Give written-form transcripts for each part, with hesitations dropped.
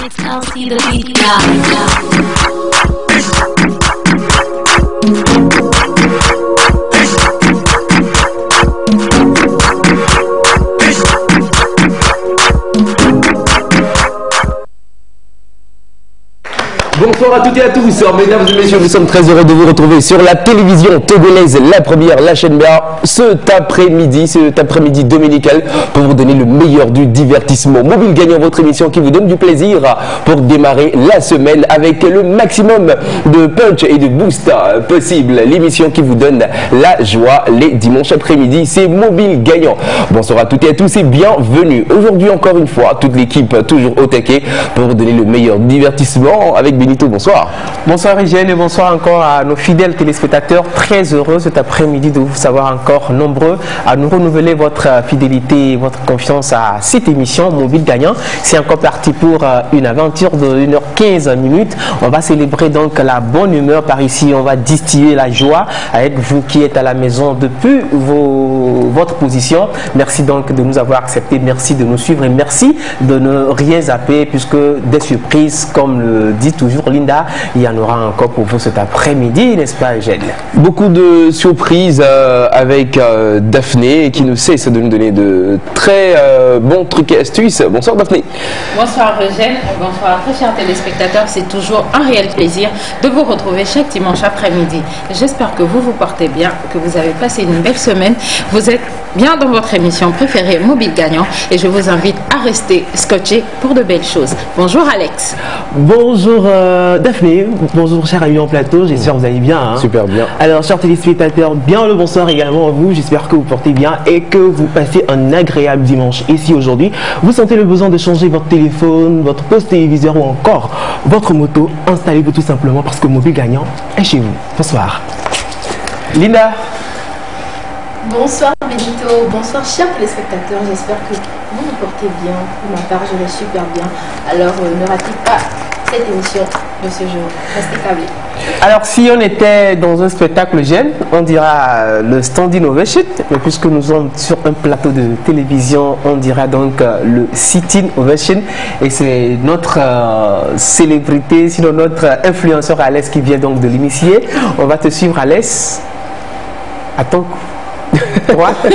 XLC the beat guy. Bonsoir à toutes et à tous, mesdames et messieurs, nous sommes très heureux de vous retrouver sur la télévision togolaise, la première, la chaîne BA, cet après-midi dominical, pour vous donner le meilleur du divertissement. Mobile Gagnant, votre émission qui vous donne du plaisir pour démarrer la semaine avec le maximum de punch et de boost possible. L'émission qui vous donne la joie les dimanches après-midi, c'est Mobile Gagnant. Bonsoir à toutes et à tous et bienvenue. Aujourd'hui, encore une fois, toute l'équipe toujours au taquet pour vous donner le meilleur divertissement avec Benito. Bonsoir. Bonsoir Hygiène et bonsoir encore à nos fidèles téléspectateurs. Très heureux cet après-midi de vous savoir encore nombreux à nous renouveler votre fidélité et votre confiance à cette émission Mobile Gagnant. C'est encore parti pour une aventure de 1h15 minutes. On va célébrer donc la bonne humeur par ici. On va distiller la joie avec vous qui êtes à la maison depuis votre position. Merci donc de nous avoir accepté. Merci de nous suivre et merci de ne rien zapper puisque des surprises, comme le dit toujours Linda, il y en aura encore pour vous cet après-midi, n'est-ce pas Eugène? Beaucoup de surprises avec Daphné qui ne cesse de nous donner de très bons trucs et astuces. Bonsoir Daphné. Bonsoir Eugène, bonsoir très chers téléspectateurs, c'est toujours un réel plaisir de vous retrouver chaque dimanche après-midi. J'espère que vous vous portez bien, que vous avez passé une belle semaine, vous êtes bien dans votre émission préférée Mobile Gagnant et je vous invite à rester scotché pour de belles choses. Bonjour Alex. Bonjour Daphné, bonjour chers amis en plateau, j'espère que vous allez bien. Hein. Super bien. Alors chers téléspectateurs, bien le bonsoir également à vous, j'espère que vous portez bien et que vous passez un agréable dimanche. Ici aujourd'hui, vous sentez le besoin de changer votre téléphone, votre poste téléviseur ou encore votre moto, installez-vous tout simplement parce que Mobile Gagnant est chez vous. Bonsoir. Linda. Bonsoir Benito, bonsoir chers téléspectateurs, j'espère que vous vous portez bien. Pour ma part, je vais super bien. Alors ne ratez pas cette émission de ce jour. Restez câblés. Alors si on était dans un spectacle jeune, on dira le Standing Ovation, mais puisque nous sommes sur un plateau de télévision, on dira donc le Sitting Ovation et c'est notre célébrité, sinon notre influenceur Alès qui vient donc de l'initier. On va te suivre Alès. Attends. 3, 2,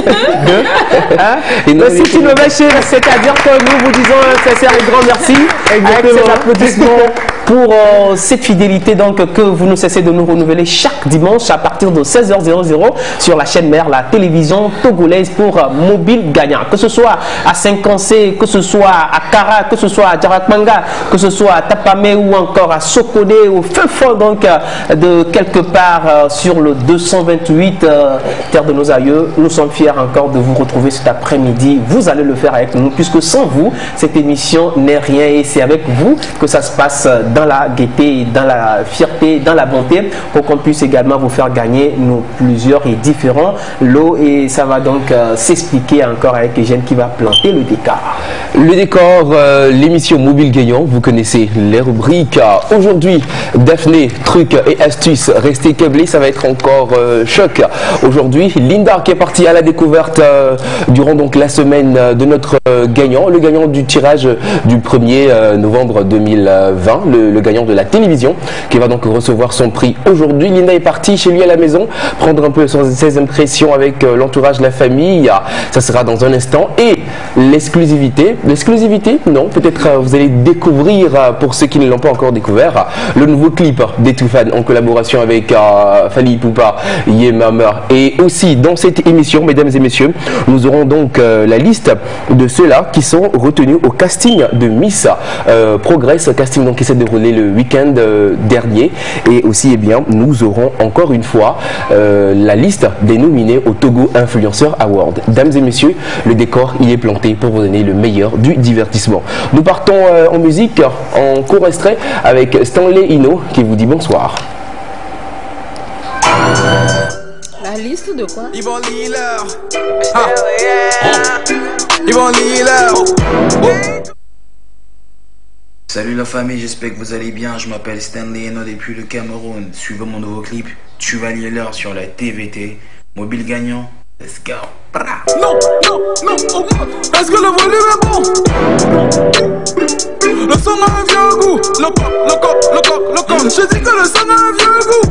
1. Le Sitting Ovation, c'est-à-dire que nous vous disons un sincère et grand merci. Avec ces applaudissements pour cette fidélité donc que vous ne cessez de nous renouveler chaque dimanche à partir de 16h00 sur la chaîne mère, la télévision togolaise pour Mobile Gagnant. Que ce soit à Saint-Cancé, que ce soit à Kara, que ce soit à Djarakmanga, que ce soit à Tapamé ou encore à Sokone, au feu fort donc de quelque part sur le 228 terre de nos aïeux. Nous sommes fiers encore de vous retrouver cet après-midi. Vous allez le faire avec nous puisque sans vous, cette émission n'est rien et c'est avec vous que ça se passe dans la gaieté, dans la fierté, dans la bonté pour qu'on puisse également vous faire gagner nos plusieurs et différents lots et ça va donc s'expliquer encore avec Eugène qui va planter le décor. Le décor, l'émission Mobile Gagnant, vous connaissez les rubriques. Aujourd'hui, Daphné, trucs et astuces, restez câblés, ça va être encore choc. Aujourd'hui, Linda qui est partie à la découverte durant donc la semaine de notre gagnant, le gagnant du tirage du 1er novembre 2020, le gagnant de la télévision qui va donc recevoir son prix aujourd'hui. Linda est partie chez lui à la maison prendre un peu ses impressions avec l'entourage, la famille. Ça sera dans un instant. Et l'exclusivité, non, peut-être vous allez découvrir, pour ceux qui ne l'ont pas encore découvert, le nouveau clip d'Etoufan en collaboration avec Fally Ipupa, Yemama. Et aussi dans cette émission, mesdames et messieurs, nous aurons donc la liste de ceux-là qui sont retenus au casting de Miss Progress, casting donc qui s'est déroulé le week-end dernier. Et aussi, eh bien, nous aurons encore une fois la liste des nominés au Togo Influencer Award. Dames et messieurs, le décor il est planté pour vous donner le meilleur du divertissement. Nous partons en musique, en court extrait avec Stanley Ino qui vous dit bonsoir. La liste de quoi? Yvon Liller. Yvon Liller. Salut la famille, j'espère que vous allez bien. Je m'appelle Stanley Eno depuis le Cameroun. Suivez mon nouveau clip Chevalier sur la TVT. Mobile Gagnant, let's go. Non, est-ce que le volume est bon? Le son a un vieux goût. Le coq. Je dis que le son a un vieux goût.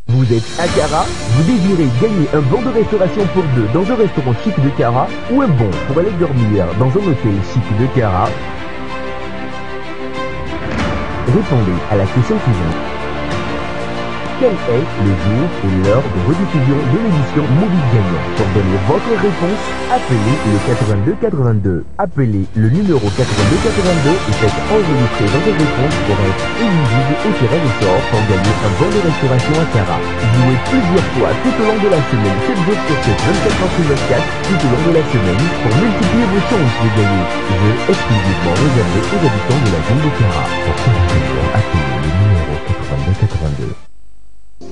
Vous êtes à Cara, vous désirez gagner un bon de restauration pour deux dans un restaurant chic de Cara ou un bon pour aller dormir dans un hôtel chic de Cara? Répondez à la question suivante. Quel est le jour et l'heure de rediffusion de l'émission Mobile Gagnant? Pour donner votre réponse, appelez le 8282. Appelez le numéro 8282 et faites enregistrer votre réponse pour être éligible au tirage au sort pour gagner un bon de restauration à Cara. Jouez plusieurs fois tout au long de la semaine, 7 jours sur 7, 24 heures sur 24, tout au long de la semaine, pour multiplier vos chances de gagner. Jeu exclusivement réservé aux habitants de la ville de Cara. Pour toute question, appelez le numéro 8282.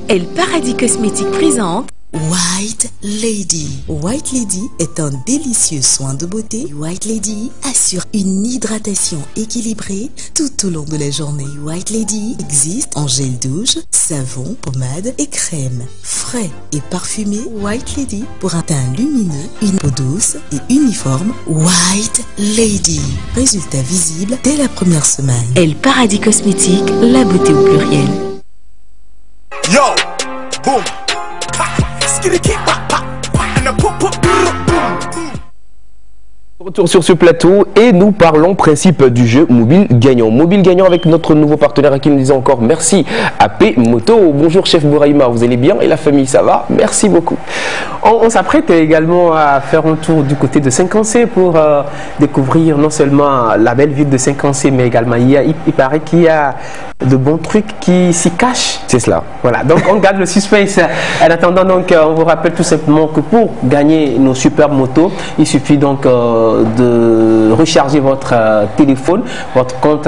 El Paradis Cosmétique présente White Lady. White Lady est un délicieux soin de beauté. White Lady assure une hydratation équilibrée tout au long de la journée. White Lady existe en gel douche, savon, pommade et crème. Frais et parfumé, White Lady pour un teint lumineux, une peau douce et uniforme. White Lady. Résultat visible dès la première semaine. El Paradis Cosmétique, la beauté au pluriel. Yo, boom. Skitty keep pop, and a pop, boom. Retour sur ce plateau et nous parlons principe du jeu Mobile Gagnant. Mobile Gagnant avec notre nouveau partenaire à qui nous disons encore merci, AP Moto. Bonjour chef Bouraïma, vous allez bien et la famille ça va? Merci beaucoup. On s'apprête également à faire un tour du côté de Saint-Cancé pour découvrir non seulement la belle ville de Saint-Cancé, mais également il paraît qu'il y a de bons trucs qui s'y cachent. C'est cela. Voilà, donc on garde le suspense. En attendant, donc, on vous rappelle tout simplement que pour gagner nos superbes motos, il suffit donc de recharger votre téléphone, votre compte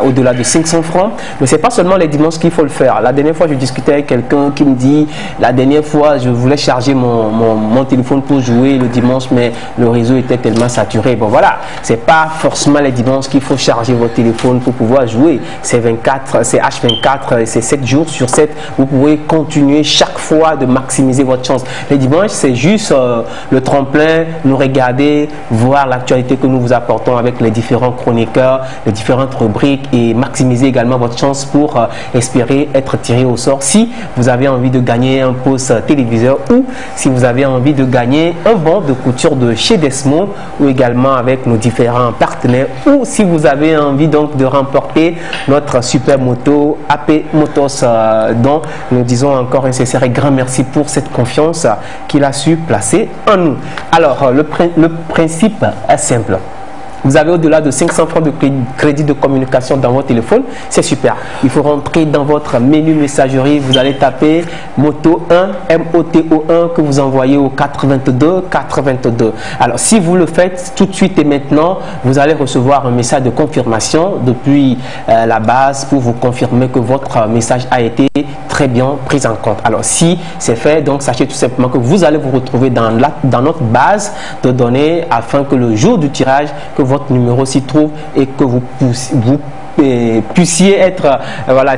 au-delà de 500 francs. Mais c'est pas seulement les dimanches qu'il faut le faire. La dernière fois, je discutais avec quelqu'un qui me dit, la dernière fois, je voulais charger mon téléphone pour jouer le dimanche, mais le réseau était tellement saturé. Bon voilà, c'est pas forcément les dimanches qu'il faut charger votre téléphone pour pouvoir jouer. C'est H24, c'est 7 jours sur 7. Vous pouvez continuer chaque fois de maximiser votre chance. Les dimanches, c'est juste le tremplin, nous regarder, voir l'actualité que nous vous apportons avec les différents chroniqueurs, les différentes rubriques et maximiser également votre chance pour espérer être tiré au sort si vous avez envie de gagner un poste téléviseur ou si vous avez envie de gagner un bon de couture de chez Desmo ou également avec nos différents partenaires ou si vous avez envie donc de remporter notre super moto AP Motos dont nous disons encore un sincère et grand merci pour cette confiance qu'il a su placer en nous. Alors le principe est simple. Vous avez au-delà de 500 francs de crédit de communication dans votre téléphone, c'est super. Il faut rentrer dans votre menu messagerie, vous allez taper Moto 1, MOTO1 que vous envoyez au 422 422. Alors si vous le faites tout de suite et maintenant, vous allez recevoir un message de confirmation depuis la base pour vous confirmer que votre message a été très bien pris en compte. Alors si c'est fait, donc sachez tout simplement que vous allez vous retrouver dans notre base de données afin que le jour du tirage, que votre numéro s'y trouve et que vous puissiez être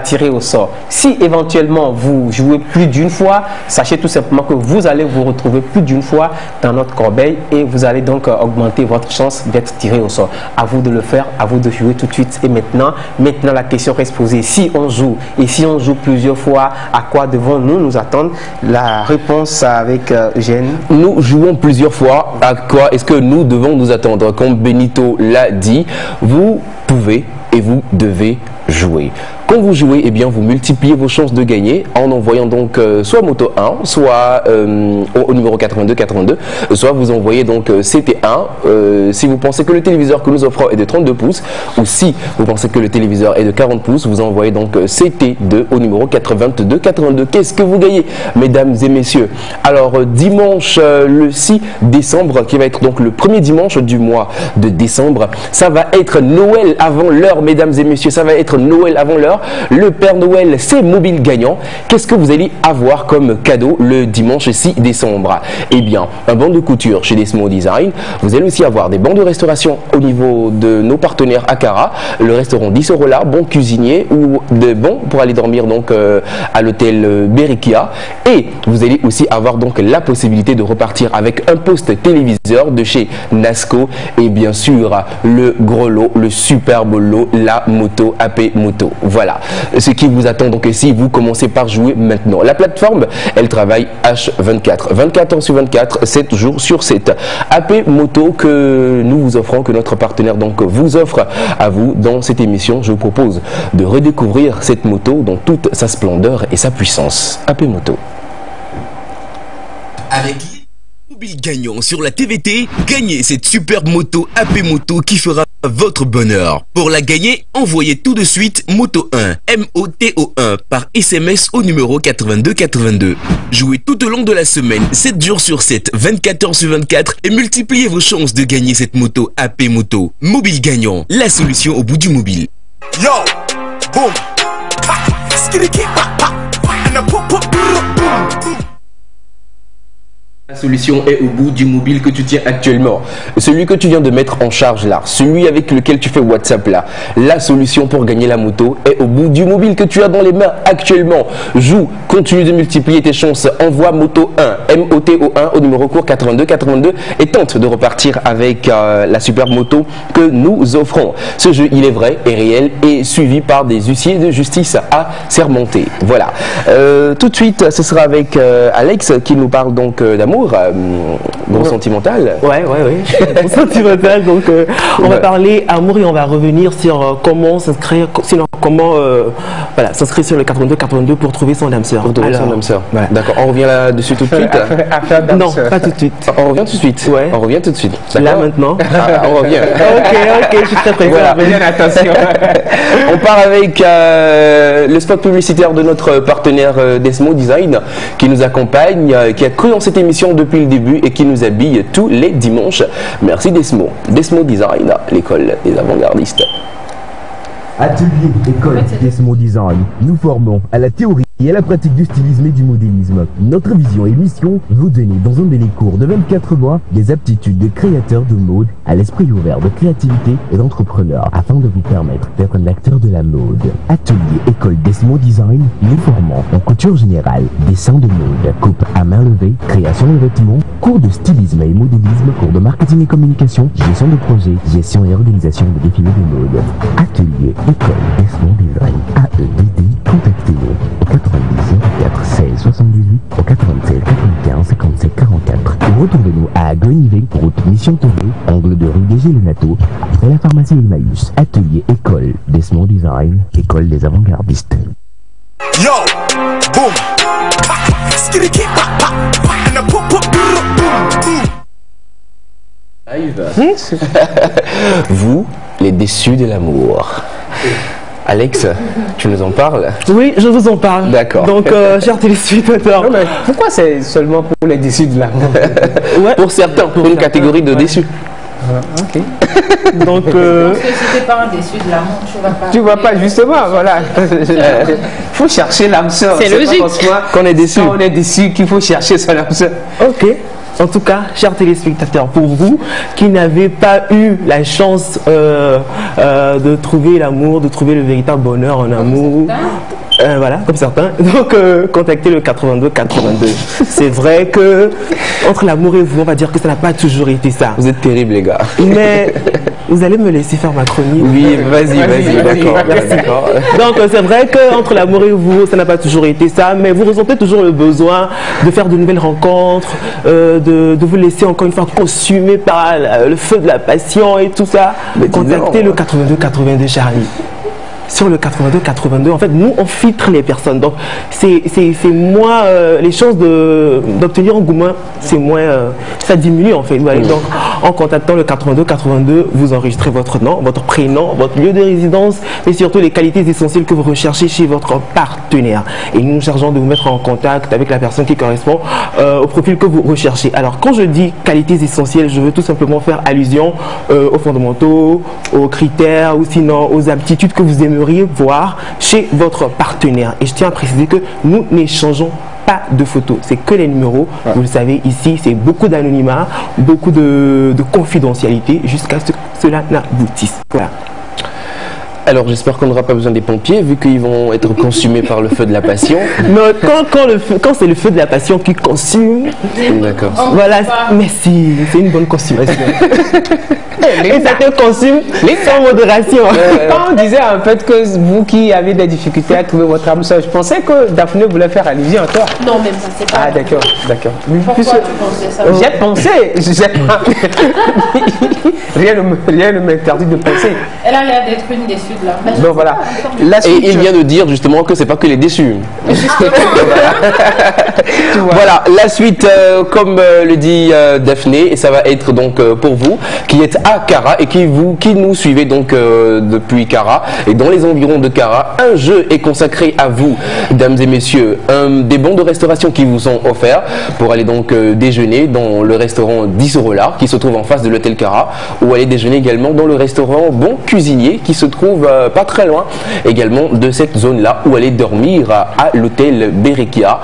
tiré au sort. Si éventuellement vous jouez plus d'une fois, sachez tout simplement que vous allez vous retrouver plus d'une fois dans notre corbeille et vous allez donc augmenter votre chance d'être tiré au sort. À vous de le faire, à vous de jouer tout de suite. Et maintenant la question reste posée. Si on joue et si on joue plusieurs fois, à quoi devons-nous nous attendre? La réponse avec Eugène. Nous jouons plusieurs fois. À quoi est-ce que nous devons nous attendre? Comme Benito l'a dit, vous pouvez et vous devez jouer. Quand vous jouez, eh bien, vous multipliez vos chances de gagner en envoyant donc soit Moto 1, soit au numéro 82 422, soit vous envoyez donc CT1 si vous pensez que le téléviseur que nous offrons est de 32 pouces, ou si vous pensez que le téléviseur est de 40 pouces, vous envoyez donc CT2 au numéro 82 422. Qu'est-ce que vous gagnez, mesdames et messieurs? Alors dimanche le 6 décembre, qui va être donc le premier dimanche du mois de décembre, ça va être Noël avant l'heure, mesdames et messieurs, ça va être Noël avant l'heure. l'heure. Le Père Noël, c'est Mobile Gagnant. Qu'est-ce que vous allez avoir comme cadeau le dimanche 6 décembre? Eh bien, un banc de couture chez Desmo Design. Vous allez aussi avoir des bons de restauration au niveau de nos partenaires Akara, le restaurant 10 € là, bon cuisinier ou des bons pour aller dormir donc à l'hôtel Berikia. Et vous allez aussi avoir donc la possibilité de repartir avec un poste téléviseur de chez Nasco et bien sûr le gros lot, le superbe lot, la moto AP Moto. Voilà ce qui vous attend donc si vous commencez par jouer maintenant. La plateforme, elle travaille H24, 24 heures sur 24, 7 jours sur 7. AP Moto que nous vous offrons, que notre partenaire donc vous offre à vous dans cette émission. Je vous propose de redécouvrir cette moto dans toute sa splendeur et sa puissance. AP Moto. Avec Mobile Gagnant sur la TVT, gagnez cette superbe moto AP Moto qui fera votre bonheur. Pour la gagner, envoyez tout de suite Moto 1, MOTO1 par SMS au numéro 8282. Jouez tout au long de la semaine, 7 jours sur 7, 24 heures sur 24 et multipliez vos chances de gagner cette moto AP Moto. Mobile Gagnant, la solution au bout du mobile. Yo, boom, ha, skiddy, ha, ha, and a pop, pop, boom. La solution est au bout du mobile que tu tiens actuellement. Celui que tu viens de mettre en charge là, celui avec lequel tu fais WhatsApp là. La solution pour gagner la moto est au bout du mobile que tu as dans les mains actuellement. Joue, continue de multiplier tes chances. Envoie Moto 1, MOTO1 au numéro court 8282 et tente de repartir avec la superbe moto que nous offrons. Ce jeu, il est vrai et réel et suivi par des huissiers de justice à sermenter. Voilà. Tout de suite, ce sera avec Alex qui nous parle donc d'amour. Bon sentimental. Ouais. Bon sentimental. Donc, on va parler amour et on va revenir sur comment s'inscrire, voilà, s'inscrire sur le 8282 pour trouver son âme sœur. Pour trouver son âme sœur. Voilà. D'accord. On revient là-dessus tout de suite. Non, pas tout de suite. On revient tout de suite. Ouais. On revient tout de suite. Là maintenant. On revient. Ok, je suis très prêt. Voilà. Bien attention. On part avec le spot publicitaire de notre partenaire Desmo Design qui nous accompagne, qui a cru dans cette émission depuis le début et qui nous habille tous les dimanches. Merci Desmo. Desmo Design, l'école des avant-gardistes. Atelier École Desmo Design. Nous formons à la théorie et à la pratique du stylisme et du modélisme. Notre vision et mission, vous donner dans un délai court de 24 mois des aptitudes de créateur de mode à l'esprit ouvert de créativité et d'entrepreneur afin de vous permettre d'être un acteur de la mode. Atelier École Desmo Design, nous formons en couture générale, dessin de mode, coupe à main levée, création de vêtements, cours de stylisme et modélisme, cours de marketing et communication, gestion de projet, gestion et organisation de défilés de mode. Atelier École Desmo Design, AEDD, contactez-nous au 90 04 16 78 au 96 95 57 44 ou retournez-nous à Guenivé, route Mission TV, angle de rue DG Lenato, après la pharmacie Emmaüs. Atelier École Desmo Design, école des avant-gardistes. Yo, boom, ha, skiddy, ha, ha, and a pop, pop, boom. Vous, les déçus de l'amour. Alex, tu nous en parles? Oui, je vous en parle. D'accord. Donc, chers téléspectateurs, pourquoi c'est seulement pour les déçus de l'amour? Ouais. Pour certains, pour une catégorie de déçus. Ok. Donc, parce que si t'es pas un déçu de l'amour, tu vas pas justement, voilà. Il faut chercher l'âme sœur. C'est logique. Qu'on est déçu. Quand on est déçu, qu'il faut chercher son âme sœur. Ok. En tout cas, chers téléspectateurs, pour vous qui n'avez pas eu la chance de trouver l'amour, de trouver le véritable bonheur en amour, voilà, comme certains, donc contactez le 8282. C'est vrai que entre l'amour et vous, on va dire que ça n'a pas toujours été ça. Vous êtes terribles les gars. Mais vous allez me laisser faire ma chronique. Oui, vas-y, d'accord. Merci. Donc c'est vrai qu'entre l'amour et vous, ça n'a pas toujours été ça, mais vous ressentez toujours le besoin de faire de nouvelles rencontres, de vous laisser encore une fois consumer par le feu de la passion et tout ça. Contactez le 8282 Charlie. Sur le 82-82, en fait, nous, on filtre les personnes. Donc, c'est moins, les chances d'obtenir un gourmand, c'est moins, ça diminue, en fait. Voilà. Donc, en contactant le 82-82, vous enregistrez votre nom, votre prénom, votre lieu de résidence, et surtout les qualités essentielles que vous recherchez chez votre partenaire. Et nous nous chargeons de vous mettre en contact avec la personne qui correspond au profil que vous recherchez. Alors, quand je dis qualités essentielles, je veux tout simplement faire allusion aux fondamentaux, aux critères, ou sinon aux aptitudes que vous aimez aimeriez voir chez votre partenaire. Et je tiens à préciser que nous n'échangeons pas de photos, c'est que les numéros. Vous le savez, ici, c'est beaucoup d'anonymat, beaucoup de confidentialité jusqu'à ce que cela n'aboutisse. Voilà. Alors j'espère qu'on n'aura pas besoin des pompiers vu qu'ils vont être consumés par le feu de la passion. Non, quand c'est le feu de la passion qui consume, d'accord. Voilà, merci, c'est une bonne consommation. Et ça te consume sans modération. Quand on disait en fait que vous qui avez des difficultés à trouver votre âme sœur, je pensais que Daphné voulait faire allusion à toi. Non, même ça, c'est pas. Ah d'accord, d'accord. Pourquoi tu pensais ça? J'ai pensé, rien ne m'interdit de penser. Elle a l'air d'être une déçue de là. Donc voilà. Et il vient de dire justement que c'est pas que les déçus. Voilà, la suite, comme le dit Daphné, et ça va être donc pour vous qui êtes à Cara et qui nous suivez donc depuis Cara et dans les environs de Cara, un jeu est consacré à vous, dames et messieurs. Des bons de restauration qui vous sont offerts pour aller donc déjeuner dans le restaurant 10 € l'art qui se trouve en face de l'hôtel Cara, ou aller déjeuner également dans le restaurant Bon Cuisinier qui se trouve pas très loin également de cette zone là, ou aller dormir à l'hôtel Berekia,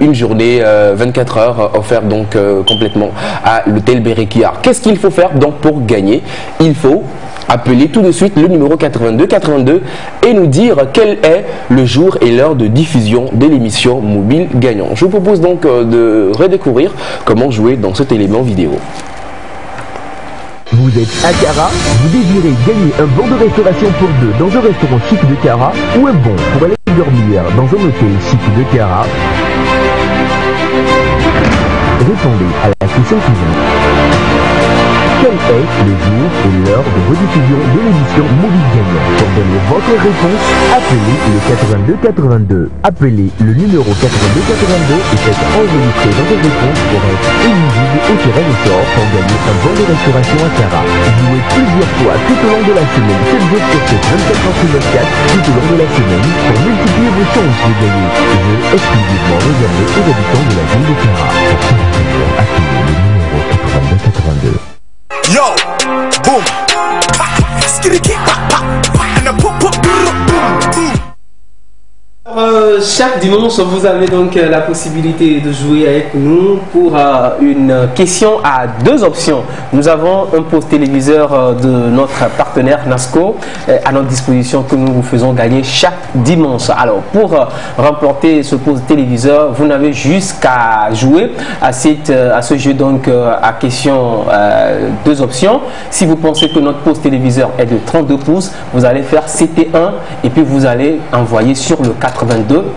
une journée 24 heures offerte donc complètement à l'hôtel Berekia. Qu'est-ce qu'il faut faire donc pour gagner? Il faut appeler tout de suite le numéro 82 et nous dire quel est le jour et l'heure de diffusion de l'émission Mobile Gagnant. Je vous propose donc de redécouvrir comment jouer dans cet élément vidéo. Vous êtes à Cara, vous désirez gagner un bon de restauration pour deux dans un restaurant chic de Cara ou un bon pour aller dormir dans un hôtel chic de Cara? Répondez à la question suivante. Quel est le jour et l'heure de rediffusion de l'émission Mobile Gagnant? Pour donner votre réponse, appelez le 82 82. Appelez le numéro 82 82 et faites enregistrer votre réponse pour être éligible au tirage au sort pour gagner un bon de restauration à Cara. Jouez plusieurs fois tout au long de la semaine, 7 jours sur 7, 24 heures sur 24, tout au long de la semaine, pour multiplier vos chances de gagner. Jeu exclusivement réservé aux habitants de la ville de Cara. Pour appelez le numéro 82 82. Yo, boom, skitty keep, and a pop, boom, boom. Chaque dimanche, vous avez donc la possibilité de jouer avec nous pour une question à deux options. Nous avons un poste téléviseur de notre partenaire NASCO à notre disposition que nous vous faisons gagner chaque dimanche. Alors, pour remporter ce poste téléviseur, vous n'avez juste qu'à jouer à ce jeu donc à question deux options. Si vous pensez que notre poste téléviseur est de 32 pouces, vous allez faire CT1 et puis vous allez envoyer sur le 82.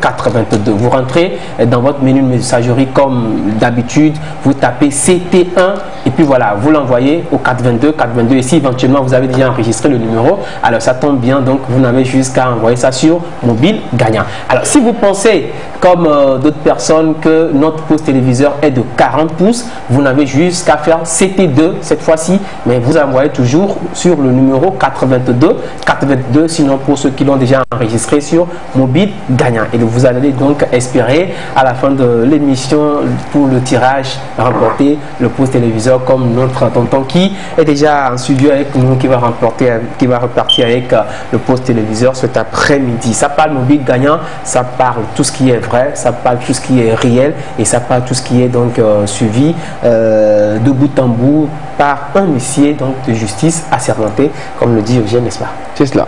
Vous rentrez dans votre menu de messagerie comme d'habitude, vous tapez CT1 et puis voilà, vous l'envoyez au 422 et si éventuellement vous avez déjà enregistré le numéro, alors ça tombe bien, donc vous n'avez juste qu'à envoyer ça sur Mobile Gagnant. Alors si vous pensez comme d'autres personnes que notre poste téléviseur est de 40 pouces, vous n'avez juste qu'à faire CT2 cette fois-ci, mais vous envoyez toujours sur le numéro 82, sinon pour ceux qui l'ont déjà enregistré sur Mobile Gagnant. Et vous allez donc espérer à la fin de l'émission pour le tirage remporter le poste téléviseur comme notre tonton qui est déjà en studio avec nous, qui va repartir avec le poste téléviseur cet après-midi. Ça parle Mobile Gagnant, ça parle tout ce qui est vrai, ça parle tout ce qui est réel et ça parle tout ce qui est donc suivi de bout en bout par un huissier donc de justice assermenté, comme le dit Eugène, n'est-ce pas? C'est cela.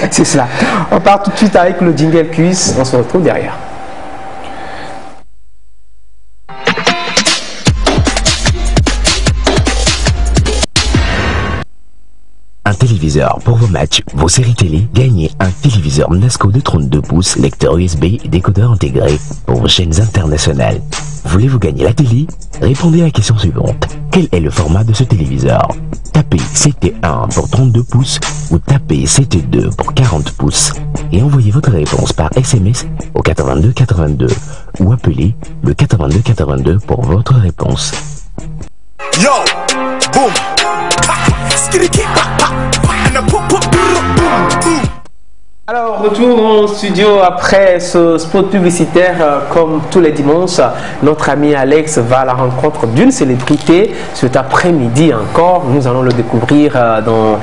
C'est cela. On part tout de suite avec le jingle quiz. On se retrouve derrière. Un téléviseur pour vos matchs, vos séries télé. Gagnez un téléviseur NASCO de 32 pouces, lecteur USB et décodeur intégré pour vos chaînes internationales. Voulez-vous gagner la télé? Répondez à la question suivante. Quel est le format de ce téléviseur? Tapez CT1 pour 32 pouces ou tapez CT2 pour 40 pouces et envoyez votre réponse par SMS au 82 ou appelez le 82 pour votre réponse. Yo, boom, skitty keep, and a pop, boom, boom. Alors, retour en studio après ce spot publicitaire. Comme tous les dimanches, notre ami Alex va à la rencontre d'une célébrité. Cet après-midi encore, nous allons le découvrir dans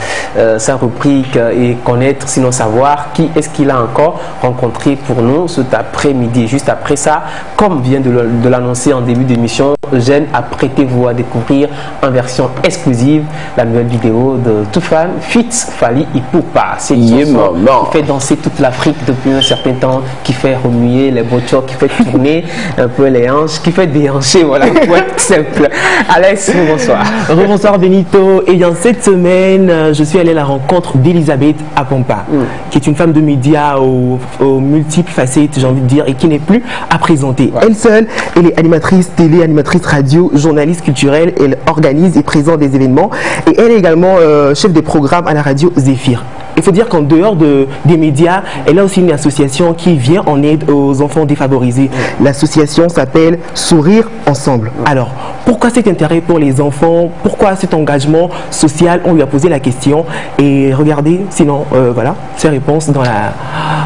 sa rubrique et connaître, sinon savoir, qui est-ce qu'il a encore rencontré pour nous cet après-midi. Juste après ça, comme vient de l'annoncer en début d'émission, Eugène, apprêtez-vous à découvrir en version exclusive la nouvelle vidéo de Toufan Fitz Fally Ipupa. C'est une chanson qui fait danser toute l'Afrique depuis un certain temps, qui fait remuer les voitures, qui fait tourner un peu les hanches, qui fait déhancher, voilà, pour être simple. Alex, bonsoir. Bonsoir Benito. Et bien cette semaine, je suis allé à la rencontre d'Elisabeth Apompa, qui est une femme de médias aux multiples facettes, j'ai envie de dire, et qui n'est plus à présenter. Ouais. Elle seule, elle est animatrice télé, animatrice radio, journaliste culturelle, elle organise et présente des événements, et elle est également chef des programmes à la radio Zéphyr. Il faut dire qu'en dehors des médias, elle a aussi une association qui vient en aide aux enfants défavorisés. L'association s'appelle Sourire Ensemble. Alors, pourquoi cet intérêt pour les enfants? Pourquoi cet engagement social? On lui a posé la question. Et regardez, sinon, voilà, ses réponses dans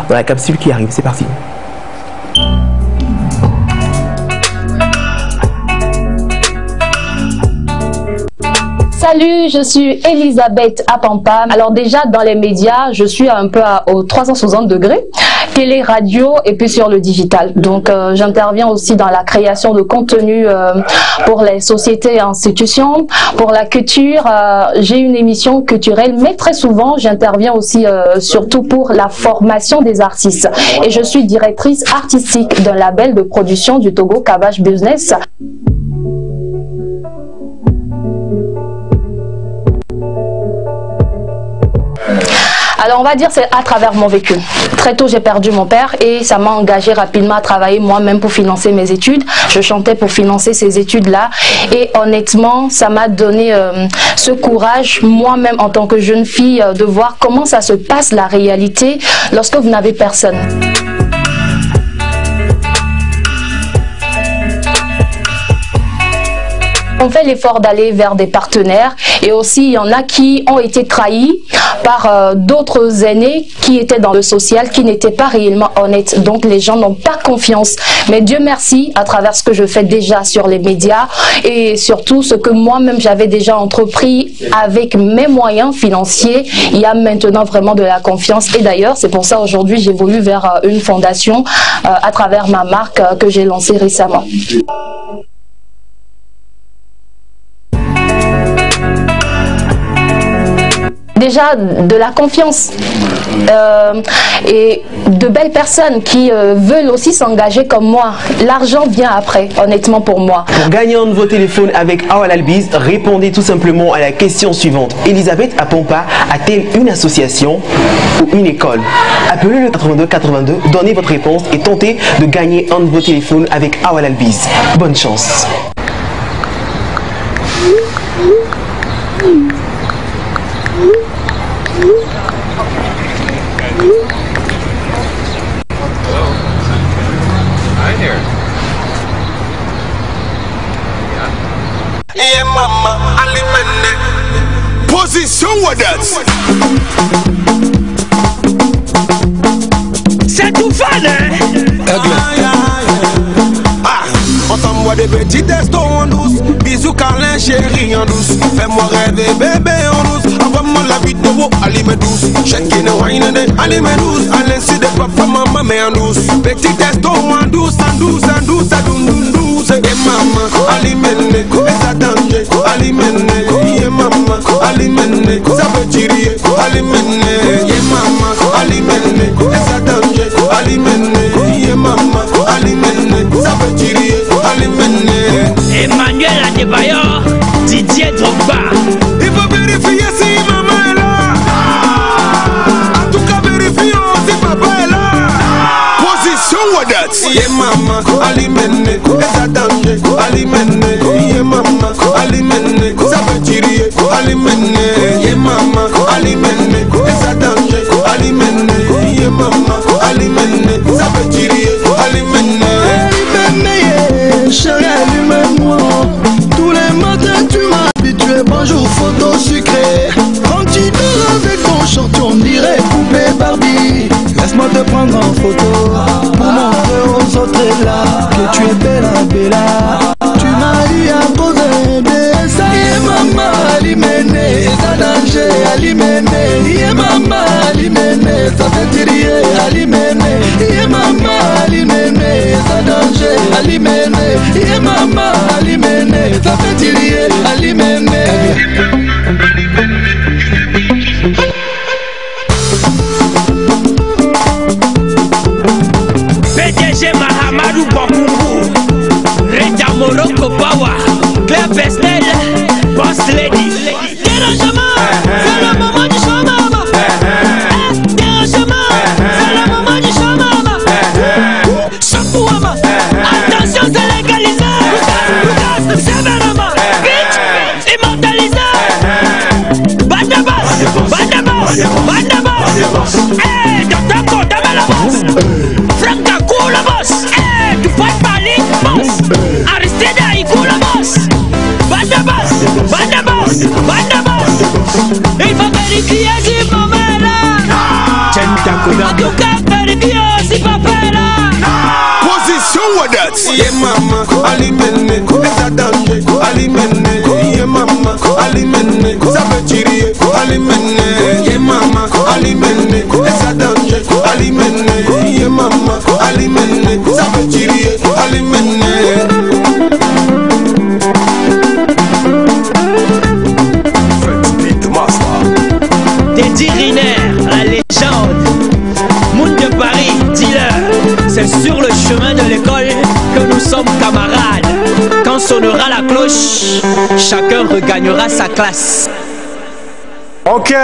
la capsule qui arrive. C'est parti. Salut, je suis Elisabeth Apompa. Alors déjà, dans les médias, je suis un peu au 360 degrés, télé, radio et puis sur le digital. Donc j'interviens aussi dans la création de contenu pour les sociétés et institutions, pour la culture. J'ai une émission culturelle, mais très souvent, j'interviens aussi surtout pour la formation des artistes. Et je suis directrice artistique d'un label de production du Togo, Cabbage Business. Alors on va dire c'est à travers mon vécu. Très tôt j'ai perdu mon père et ça m'a engagé rapidement à travailler moi-même pour financer mes études. Je chantais pour financer ces études-là et honnêtement ça m'a donné ce courage moi-même en tant que jeune fille de voir comment ça se passe la réalité lorsque vous n'avez personne. On fait l'effort d'aller vers des partenaires et aussi il y en a qui ont été trahis par d'autres aînés qui étaient dans le social, qui n'étaient pas réellement honnêtes. Donc les gens n'ont pas confiance. Mais Dieu merci, à travers ce que je fais déjà sur les médias et surtout ce que moi-même j'avais déjà entrepris avec mes moyens financiers, il y a maintenant vraiment de la confiance. Et d'ailleurs, c'est pour ça aujourd'hui j'évolue vers une fondation à travers ma marque que j'ai lancée récemment. Déjà de la confiance et de belles personnes qui veulent aussi s'engager comme moi. L'argent vient après, honnêtement pour moi. Pour gagner un nouveau téléphone avec Awal Albiz, répondez tout simplement à la question suivante. Elisabeth Apompa a-t-elle une association ou une école? Appelez le 82 82, donnez votre réponse et tentez de gagner un nouveau téléphone avec Awal Albiz. Bonne chance. Yeah, mama, alimene. Position what that? C'est tout fan, ensemble des petits testos en douce. Bisous câlin chérie en douce. Fais-moi rêver bébé en douce. Envoie-moi la vidéo, allime douce. Chacun wine allime douce. À l'insu de papa, maman mais en douce. Petit testo en douce, en douce, en douce, en douce. Et maman, alimene, et ça danger, alimene. Et maman, alimene, ça veut tirer, alimene. Et maman, alimene, et ça danger, alimene. Et maman, alimene, ça veut tirer. Emmanuel Adebayor, Didier Drogba. Il faut vérifier si maman est là. En tout cas, vérifions si papa est là. Position what that? Yeah, maman, alimene, et ça danger, alimene. Yeah, maman, alimene, ça veut tirer, alimene. Yeah, maman, alimene, et ça danger, alimene. Yeah, maman, alimene, ça veut tirer, alimene. Chérie, allume-moi. Tous les matins tu m'as habitué. Bonjour photo sucrée. Quand tu dors avec ton short, on dirait poupée Barbie. mama alimene eza danger alimene ye mama alimene ça fait tirer alimene ye mama alimene eza danger alimene ye mama alimene ça fait tirer alimene. PDG Mahamadou Bakungu, Rita Morocco Power, Claire Pestel, Boss Lady. Dérangement, c'est le moment du show mama. Dérangement, c'est le moment du show mama. Chapouama, attention c'est légalisé. Lucas, sévèrement, bitch, immortalisé. Bandabas, bandabas, bandabas. Eh, dans ta côte, dans la bosse. Franca cool boss, tu peux parler boss. Aristide cool boss. Bandabas, bandabas, bandabas. Il faut vérifier si papa là. En tout cas vérifier si papa là. Position what that? Yeah mama, alimene, eza danger, alimene. Yeah mama, alimene, ça veut tirer, alimene. Yeah mama, alimene, eza danger, alimene. Yeah mama, alimene, ça veut tirer, alimene. Teddy Riner, la légende. Monde de Paris, dealer. C'est sur le chemin de l'école que nous sommes camarades. Quand sonnera la cloche, chacun regagnera sa classe. Ok,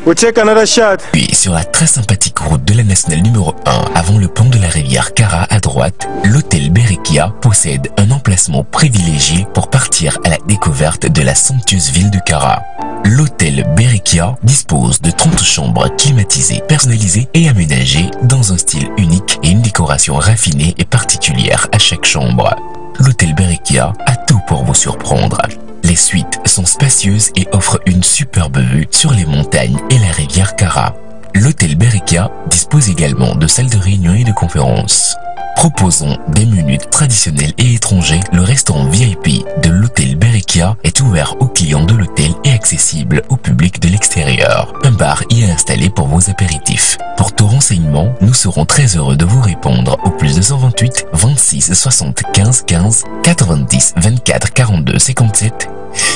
we'll take another shot. Puis sur la très sympathique route de la nationale numéro 1, avant le pont de la rivière Kara à droite, l'hôtel Berekia possède un emplacement privilégié pour partir à la découverte de la somptueuse ville de Kara. L'hôtel Berekia dispose de 30 chambres climatisées, personnalisées et aménagées dans un style unique et une décoration raffinée et particulière à chaque chambre. L'hôtel Berekia a tout pour vous surprendre. Les suites sont spacieuses et offrent une superbe vue sur les montagnes et la rivière Kara. L'hôtel Berekia dispose également de salles de réunion et de conférences. Proposons des menus traditionnels et étrangers, le restaurant VIP de l'hôtel Berekia est ouvert aux clients de l'hôtel et accessible au public de l'extérieur. Un bar y est installé pour vos apéritifs. Pour tout renseignement, nous serons très heureux de vous répondre au plus 228 26 75 15 90 24 42 57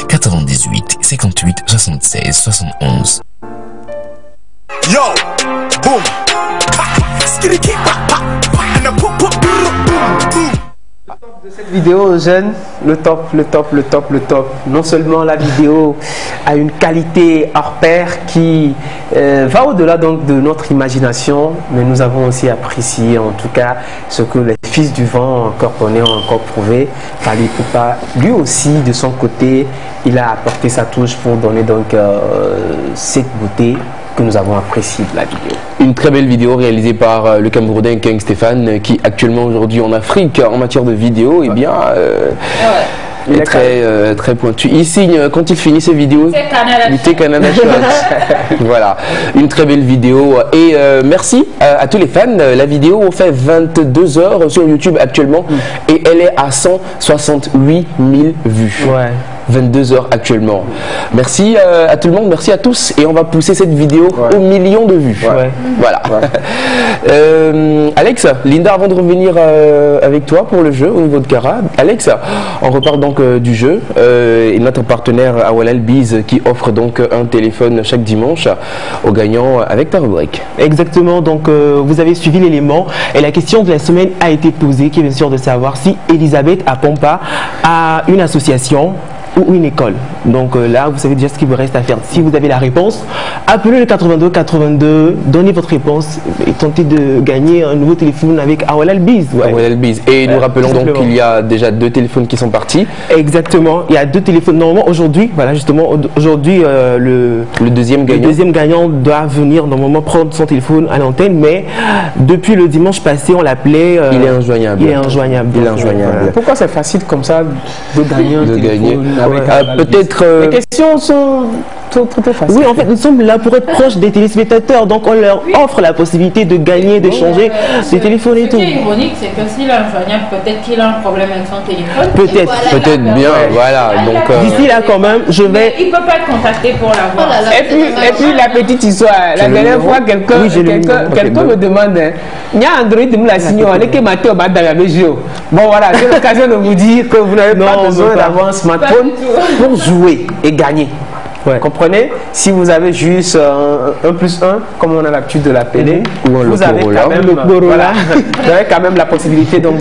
98 58 76 71. Yo, boom. Cette vidéo, jeune, le top. Non seulement la vidéo a une qualité hors pair qui va au-delà donc de notre imagination, mais nous avons aussi apprécié en tout cas ce que les fils du vent encore connaissent, ont encore prouvé. Fali Poupa, lui aussi de son côté, il a apporté sa touche pour donner donc cette beauté que nous avons apprécié de la vidéo. Une très belle vidéo réalisée par le Camerounais King Stéphane qui actuellement aujourd'hui en Afrique en matière de vidéo est très pointu. Il signe quand il finit ses vidéos du Canada Shot. Voilà, une très belle vidéo et merci à tous les fans. La vidéo fait 22 heures sur YouTube actuellement et elle est à 168 000 vues. Ouais. 22 heures actuellement. Merci à tout le monde, merci à tous et on va pousser cette vidéo aux millions de vues. Ouais. Voilà. Ouais. Alex, Linda, avant de revenir avec toi pour le jeu au niveau de Kara, Alex, on repart donc du jeu et notre partenaire Awalal Biz qui offre donc un téléphone chaque dimanche aux gagnants avec ta rubrique. Exactement, donc vous avez suivi l'élément et la question de la semaine a été posée qui est bien sûr de savoir si Elisabeth Apompa a une association ou une école. Donc là, vous savez déjà ce qu'il vous reste à faire. Si vous avez la réponse, appelez le 82 82, donnez votre réponse et tentez de gagner un nouveau téléphone avec Awalal Biz. Ouais. Awalal Biz. Et nous rappelons donc qu'il y a déjà 2 téléphones qui sont partis. Exactement, il y a 2 téléphones. Normalement, aujourd'hui, voilà, justement, aujourd'hui, le deuxième gagnant doit venir normalement prendre son téléphone à l'antenne, mais depuis le dimanche passé, on l'appelait. Il est injoignable. Il est injoignable. Il est injoignable. Voilà. Pourquoi c'est facile comme ça de gagner un téléphone? Peut-être. Les questions sont tout est facile. Oui, en fait, nous sommes là pour être proches des téléspectateurs, donc on leur offre la possibilité de gagner, d'échanger des téléphones et Ce tout. qui est ironique, c'est que s'il est injoignable, peut-être qu'il a un problème avec son téléphone. Peut-être. Peut-être bien, voilà. Donc, d'ici là, quand même, je vais. Il ne peut pas être contacté pour l'avoir. Et puis la petite histoire, la dernière fois, quelqu'un me demande, il y a Android, nous l'a signé, on est que Mathieu va dans la région. Bon voilà, c'est l'occasion de vous dire que vous n'avez pas besoin d'avoir un smartphone pour jouer et gagner. Ouais. Comprenez? Si vous avez juste 1+1, comme on a l'habitude de l'appeler, vous avez quand même la possibilité donc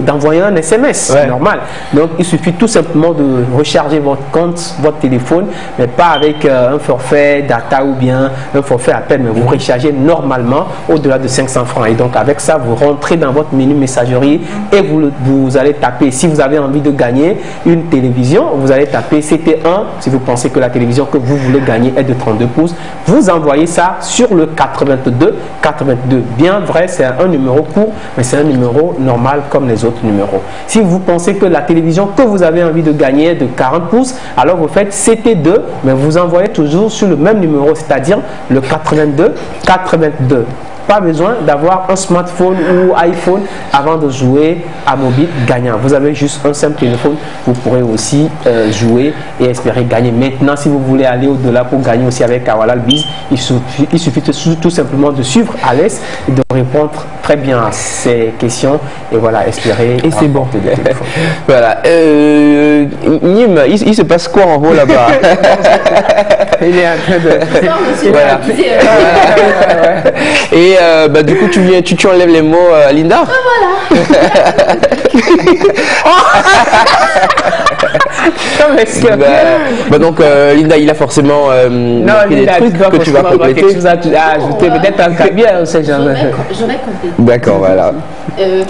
d'envoyer un SMS, normal. Donc il suffit tout simplement de recharger votre compte, votre téléphone, mais pas avec un forfait data ou bien un forfait appel, mais vous rechargez normalement au-delà de 500 francs. Et donc avec ça, vous rentrez dans votre menu messagerie et vous allez taper, si vous avez envie de gagner une télévision, vous allez taper CT1, si vous pensez que la télévision que vous voulez gagner est de 32 pouces, vous envoyez ça sur le 82. Bien vrai, c'est un numéro court, mais c'est un numéro normal comme les autres numéros. Si vous pensez que la télévision que vous avez envie de gagner est de 40 pouces, alors vous faites CT2, mais vous envoyez toujours sur le même numéro, c'est-à-dire le 82. Pas besoin d'avoir un smartphone ou iPhone avant de jouer à mobile gagnant. Vous avez juste un simple téléphone, vous pourrez aussi jouer et espérer gagner. Maintenant, si vous voulez aller au-delà pour gagner aussi avec Awalal Biz, il suffit tout simplement de suivre Alès et de répondre très bien à ces questions et voilà, espérer. Et c'est bon. Voilà. Nîmes, il se passe quoi en haut là-bas? Il est en train de... Voilà. Et du coup, tu enlèves les mots à Linda. Donc Linda, il a forcément des trucs que tu vas compléter. Quelque chose à ajouter, peut-être un cabier, on sait jamais. J'aurais complété. D'accord, voilà.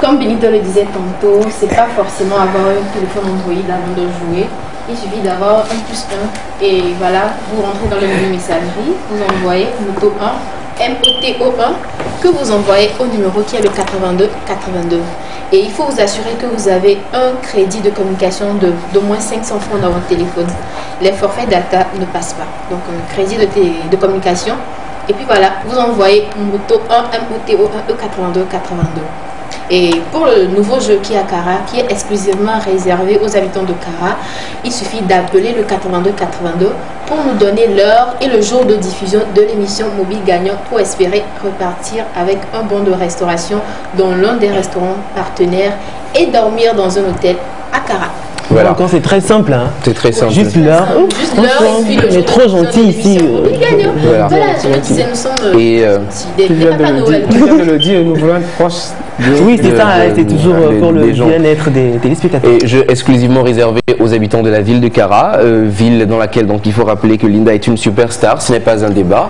Comme Benito le disait tantôt, c'est pas forcément avoir un téléphone Android avant de jouer. Il suffit d'avoir 1+1 et voilà, vous rentrez dans le menu messagerie, vous envoyez Moto 1, MOTO1 que vous envoyez au numéro qui est le 82. Et il faut vous assurer que vous avez un crédit de communication d'au moins 500 francs dans votre téléphone. Les forfaits data ne passent pas. Donc un crédit de communication. Et puis voilà, vous envoyez Moto 1, MOTO1, E82. Et pour le nouveau jeu qui est à Kara, qui est exclusivement réservé aux habitants de Kara, il suffit d'appeler le 82 pour nous donner l'heure et le jour de diffusion de l'émission Mobile Gagnant pour espérer repartir avec un bon de restauration dans l'un des restaurants partenaires et dormir dans un hôtel à Kara. Voilà. Encore c'est très simple, hein. C'est très simple. Juste l'heure. On est trop gentil ici. Voilà, je disais, nous sommes tu viens de le dire, nous voulons être proches. Oui, c'est ça, c'est toujours pour le bien-être des téléspectateurs. Et jeu exclusivement réservé aux habitants de la ville de Kara, ville dans laquelle donc il faut rappeler que Linda est une superstar, ce n'est pas un débat.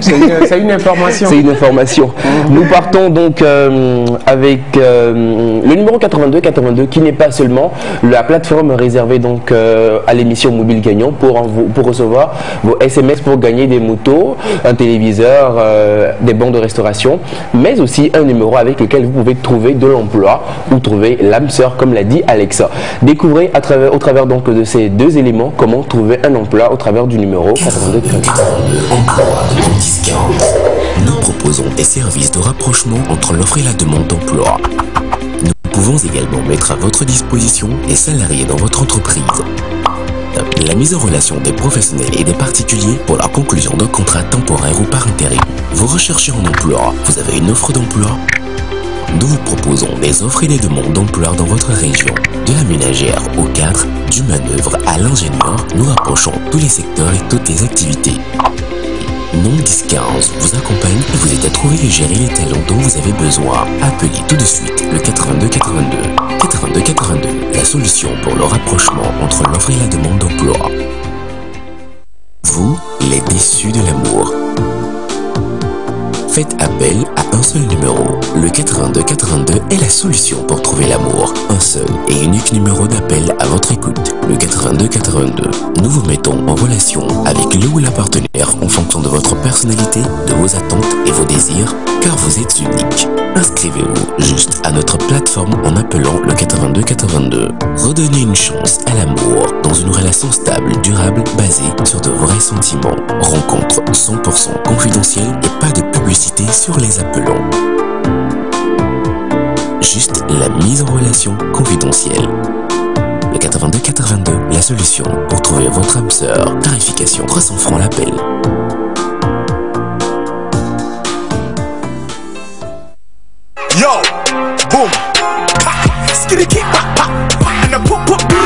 C'est une information. C'est une information. Nous partons donc avec le numéro 82 qui n'est pas seulement la plateforme réservée donc à l'émission Mobile Gagnant pour recevoir vos SMS pour gagner des motos, un téléviseur, des bons de restauration, mais aussi un numéro avec lequel vous pouvez trouver de l'emploi ou trouver l'âme sœur comme l'a dit Alexa. Découvrez au travers donc de ces deux éléments comment trouver un emploi au travers du numéro 82. Nous proposons des services de rapprochement entre l'offre et la demande d'emploi. Nous pouvons également mettre à votre disposition des salariés dans votre entreprise. La mise en relation des professionnels et des particuliers pour la conclusion d'un contrat temporaire ou par intérim. Vous recherchez un emploi, vous avez une offre d'emploi? Nous vous proposons des offres et des demandes d'emploi dans votre région. De la ménagère au cadre, du manœuvre à l'ingénieur, nous rapprochons tous les secteurs et toutes les activités. Non 1015 vous accompagne et vous aide à trouver et gérer les talents dont vous avez besoin. Appelez tout de suite le 82 82, la solution pour le rapprochement entre l'offre et la demande d'emploi. Vous, les déçus de l'amour. Faites appel à un seul numéro. Le 82 est la solution pour trouver l'amour. Un seul et unique numéro d'appel à votre écoute. Le 82. Nous vous mettons en relation avec le ou la partenaire en fonction de votre personnalité, de vos attentes et vos désirs, car vous êtes unique. Inscrivez-vous juste à notre plateforme en appelant le 82 82. Redonnez une chance à l'amour dans une relation stable, durable, basée sur de vrais sentiments. Rencontre 100% confidentielle et pas de publicité sur les appelants. Juste la mise en relation confidentielle. Le 82 82, la solution pour trouver votre âme sœur. Tarification 300 francs l'appel. Yo, boom, skitty keep, and a poop poop boom.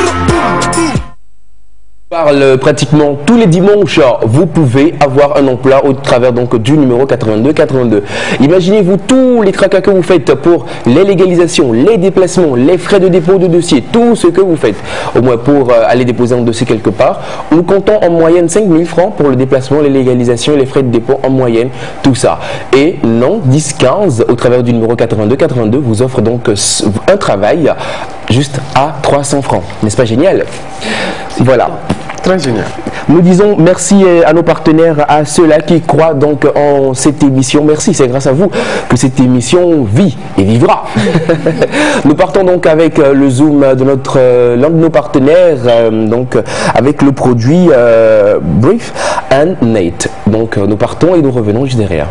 Parle pratiquement tous les dimanches, vous pouvez avoir un emploi au travers donc du numéro 82 82. Imaginez-vous tous les tracas que vous faites pour les légalisations, les déplacements, les frais de dépôt de dossier, tout ce que vous fêtes, au moins pour aller déposer un dossier quelque part. Nous comptons en moyenne 5 000 francs pour le déplacement, les légalisations et les frais de dépôt en moyenne, tout ça. Et non, 10-15 au travers du numéro 82 82 vous offre donc un travail juste à 300 francs. N'est-ce pas génial? Voilà. Très génial. Nous disons merci à nos partenaires, à ceux-là qui croient donc en cette émission. Merci, c'est grâce à vous que cette émission vit et vivra. Nous partons donc avec le zoom de l'un de nos partenaires, donc avec le produit Bright and Net. Donc nous partons et nous revenons juste derrière.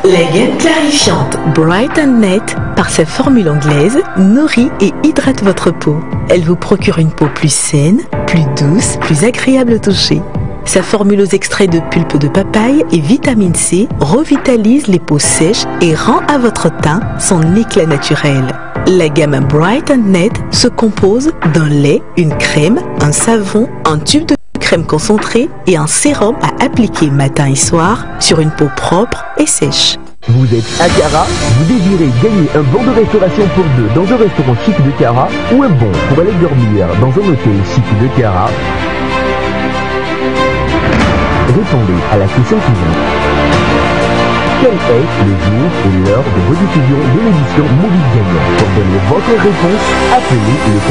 La gamme clarifiante Bright and Net, par sa formule anglaise, nourrit et hydrate votre peau. Elle vous procure une peau plus saine, plus douce, plus agréable au toucher. Sa formule aux extraits de pulpe de papaye et vitamine C revitalise les peaux sèches et rend à votre teint son éclat naturel. La gamme Bright and Net se compose d'un lait, une crème, un savon, un tube de crème concentrée et un sérum à appliquer matin et soir sur une peau propre et sèche. Vous êtes à Cara, vous désirez gagner un bon de restauration pour deux dans un restaurant chic de Cara ou un bon pour aller dormir dans un hôtel chic de Cara? Répondez à la question suivante. Quel est le jour et l'heure de rediffusion de l'émission Mobile Gagnant? Pour donner votre réponse, appelez le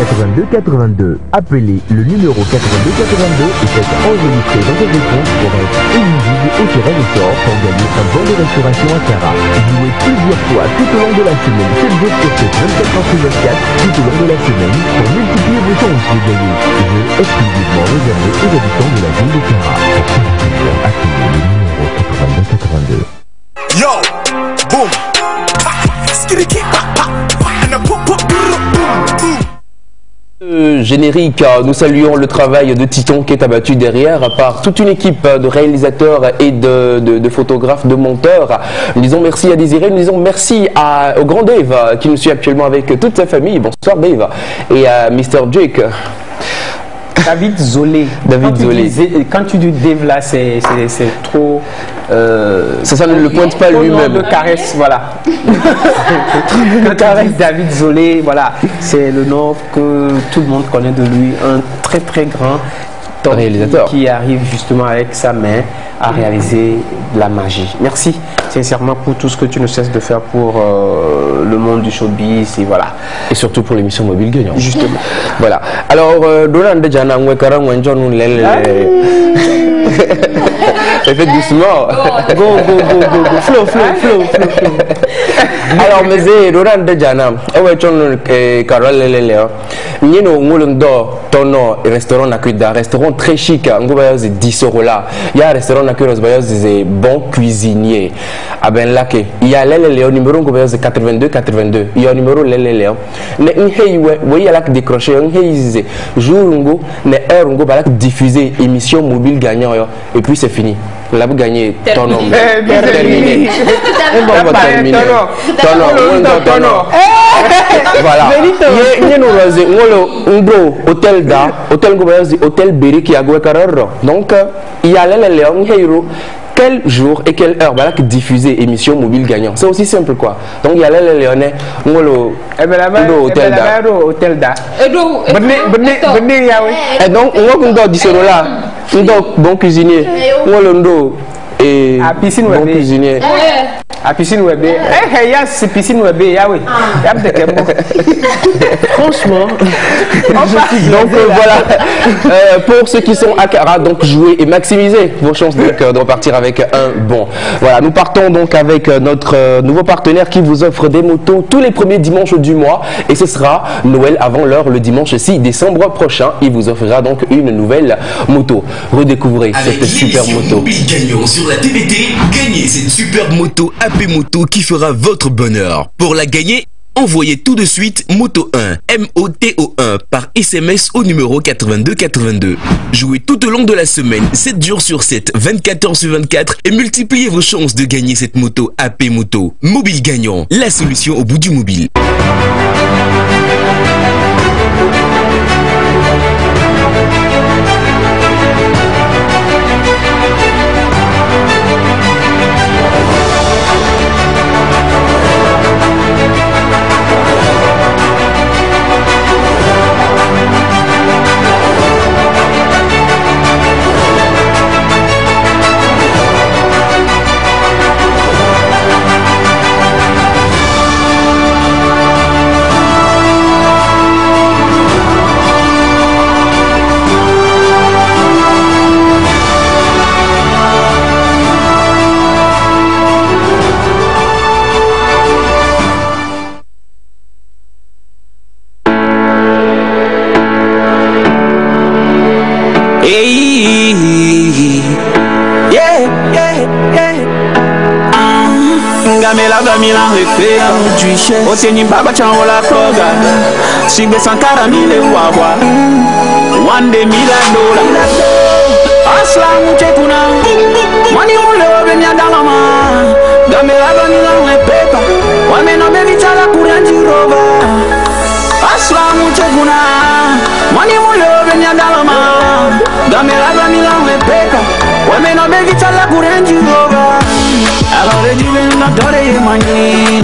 82 82. Appelez le numéro 82 82 et faites enregistrer votre réponse pour être éligible au tirage au sort pour gagner un bon de restauration à Cara. Jouez plusieurs fois tout au long de la semaine, 7 jours sur 7, 24 heures sur 24, tout au long de la semaine, pour multiplier vos chances de gagner. Jeu exclusivement réservé aux habitants de la ville de Cara. Appelez le numéro 82 82. Yo, boom, skitty keep, and a poop poop boom. Générique, nous saluons le travail de Titon qui est abattu derrière par toute une équipe de réalisateurs et de photographes, de monteurs. Nous disons merci à Désiré, nous disons merci au grand Dave qui nous suit actuellement avec toute sa famille. Bonsoir Dave. Et à Mr. Jake. David Zolé. David Zolé. Quand tu dis Dave là, c'est trop. Ça ne le pointe pas lui-même. De caresse, voilà. Le caresse David Zolé, voilà. C'est le nom que tout le monde connaît de lui. Un très très grand réalisateur qui arrive justement avec sa main à réaliser de la magie. Merci sincèrement pour tout ce que tu ne cesses de faire pour le monde du showbiz et voilà. Et surtout pour l'émission Mobile Gagnant. Justement. Voilà. Alors, faites doucement. Go. Flow. Alors, mais c'est Roland de Jana. Ouais, Carole Lele. Nino Mulundo, Tono, restaurant Nakuda, restaurant très chic. On va dire 10 € là. Il y a un restaurant Nakuda, c'est bon cuisinier. Ah ben là, il y a Lele, numéro 82. Il y a un numéro Lele. Mais hey, ouais, il y a là que décroché. Hey, jour ungo, ne heure ungo, balak diffuser émission Mobile Gagnant. Et puis c'est fini. Là, vous gagnez ton nom. Terminé. Tono. Voilà. Hôtel Berry qui a donc il y a quel jour et quelle heure voilà, diffuser émission Mobile Gagnant. C'est aussi simple quoi. Donc il y a les Léonais, hôtel da. Et donc on va dire là, bon cuisinier, et à piscine bon cuisinier. À piscine web. Eh, c'est piscine web, oui. Franchement, donc voilà, pour ceux qui sont à Cara, donc jouez et maximisez vos chances donc, de repartir avec un bon. Voilà, nous partons donc avec notre nouveau partenaire qui vous offre des motos tous les premiers dimanches du mois et ce sera Noël avant l'heure le dimanche 6 décembre prochain. Il vous offrira donc une nouvelle moto. Redécouvrez cette superbe moto. Mobile Gagnant sur la TVT, gagnez cette superbe moto AP Moto qui fera votre bonheur. Pour la gagner, envoyez tout de suite Moto 1, MOTO1 par SMS au numéro 8282. Jouez tout au long de la semaine, 7 jours sur 7, 24 heures sur 24 et multipliez vos chances de gagner cette moto AP Moto. Mobile Gagnant, la solution au bout du mobile. Gamela Gamila Repea Oteni Baba Changola Koga Sigbe Sankara Mile Wawa Wande Mila Dola Asla Muchekuna Mani Mule Obenya Dalama Gamela Gamila Repea Wamena Bevitala Kuranji Rova Asla Muchekuna Mani Mule Obenya Dalama Gamela Gamila Repea Wamena Bevitala Kuranji Rova Agora de vem na dora e manhã, e